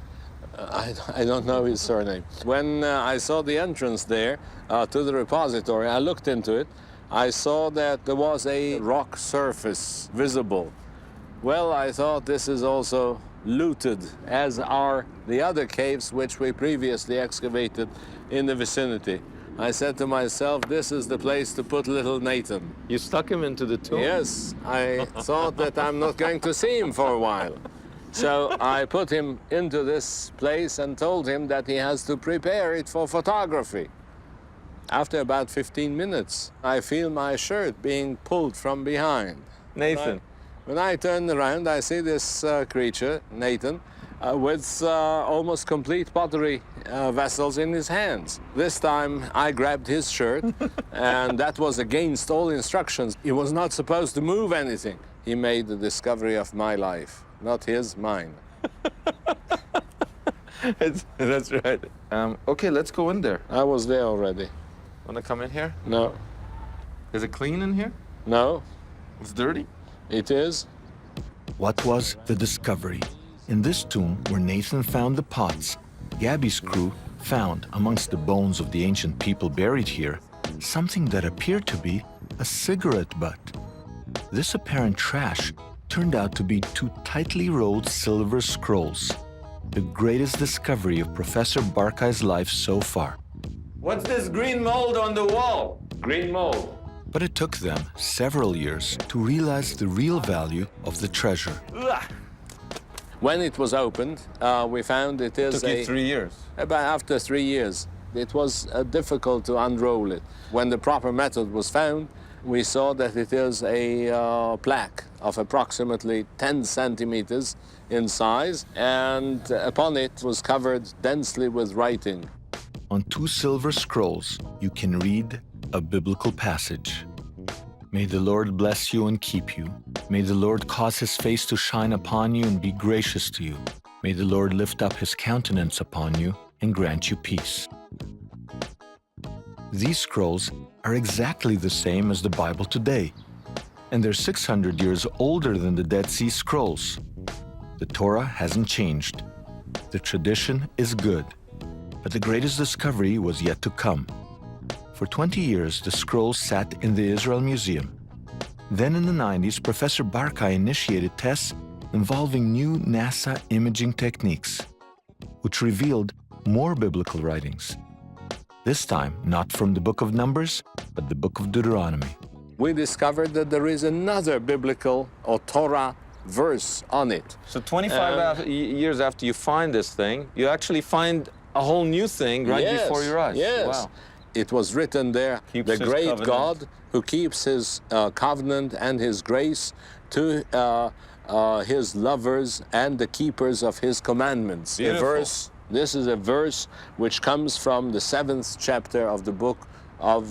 I don't know his surname. When I saw the entrance there to the repository, I looked into it. I saw that there was a rock surface visible. Well, I thought this is also looted, as are the other caves which we previously excavated in the vicinity. I said to myself, this is the place to put little Nathan. You stuck him into the tomb? Yes, I thought that I'm not going to see him for a while. So I put him into this place and told him that he has to prepare it for photography. After about 15 minutes, I feel my shirt being pulled from behind. Nathan. When I turn around, I see this creature, Nathan, with almost complete pottery vessels in his hands. This time I grabbed his shirt, and that was against all instructions. He was not supposed to move anything. He made the discovery of my life, not his, mine. That's right. Okay, let's go in there. I was there already. Want to come in here? No. Is it clean in here? No. It's dirty? It is. What was the discovery? In this tomb where Nathan found the pots, Gabby's crew found, amongst the bones of the ancient people buried here, something that appeared to be a cigarette butt. This apparent trash turned out to be 2 tightly rolled silver scrolls, the greatest discovery of Professor Barkay's life so far. What's this green mold on the wall? Green mold. But it took them several years to realize the real value of the treasure. When it was opened, we found it is Took you 3 years? About after 3 years. It was difficult to unroll it. When the proper method was found, we saw that it is a plaque of approximately 10 centimeters in size, and upon it was covered densely with writing. On 2 silver scrolls, you can read a biblical passage. May the Lord bless you and keep you. May the Lord cause his face to shine upon you and be gracious to you. May the Lord lift up his countenance upon you and grant you peace. These scrolls are exactly the same as the Bible today, and they're 600 years older than the Dead Sea Scrolls. The Torah hasn't changed. The tradition is good, but the greatest discovery was yet to come. For 20 years, the scrolls sat in the Israel Museum. Then in the 90s, Professor Barkay initiated tests involving new NASA imaging techniques, which revealed more biblical writings. This time, not from the book of Numbers, but the book of Deuteronomy. We discovered that there is another biblical or Torah verse on it. So 25 years after you find this thing, you actually find a whole new thing right before your eyes. Yes. Wow. It was written there, Keeps the his great covenant. God who keeps his covenant and his grace to his lovers and the keepers of his commandments. Beautiful. This is a verse which comes from the 7th chapter of the book of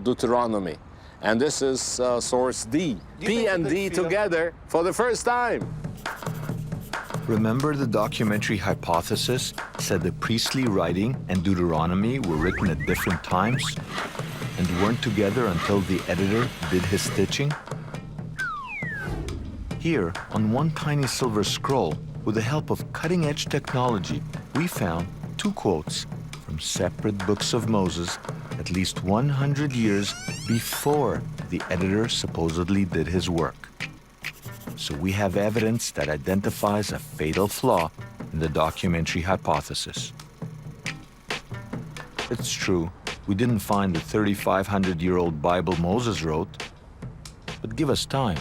Deuteronomy. And this is source D. P and D together for the first time. Remember the documentary hypothesis said the priestly writing and Deuteronomy were written at different times and weren't together until the editor did his stitching? Here, on one tiny silver scroll, with the help of cutting-edge technology, we found 2 quotes from separate books of Moses at least 100 years before the editor supposedly did his work. So we have evidence that identifies a fatal flaw in the documentary hypothesis. It's true, we didn't find the 3,500-year-old Bible Moses wrote, but give us time.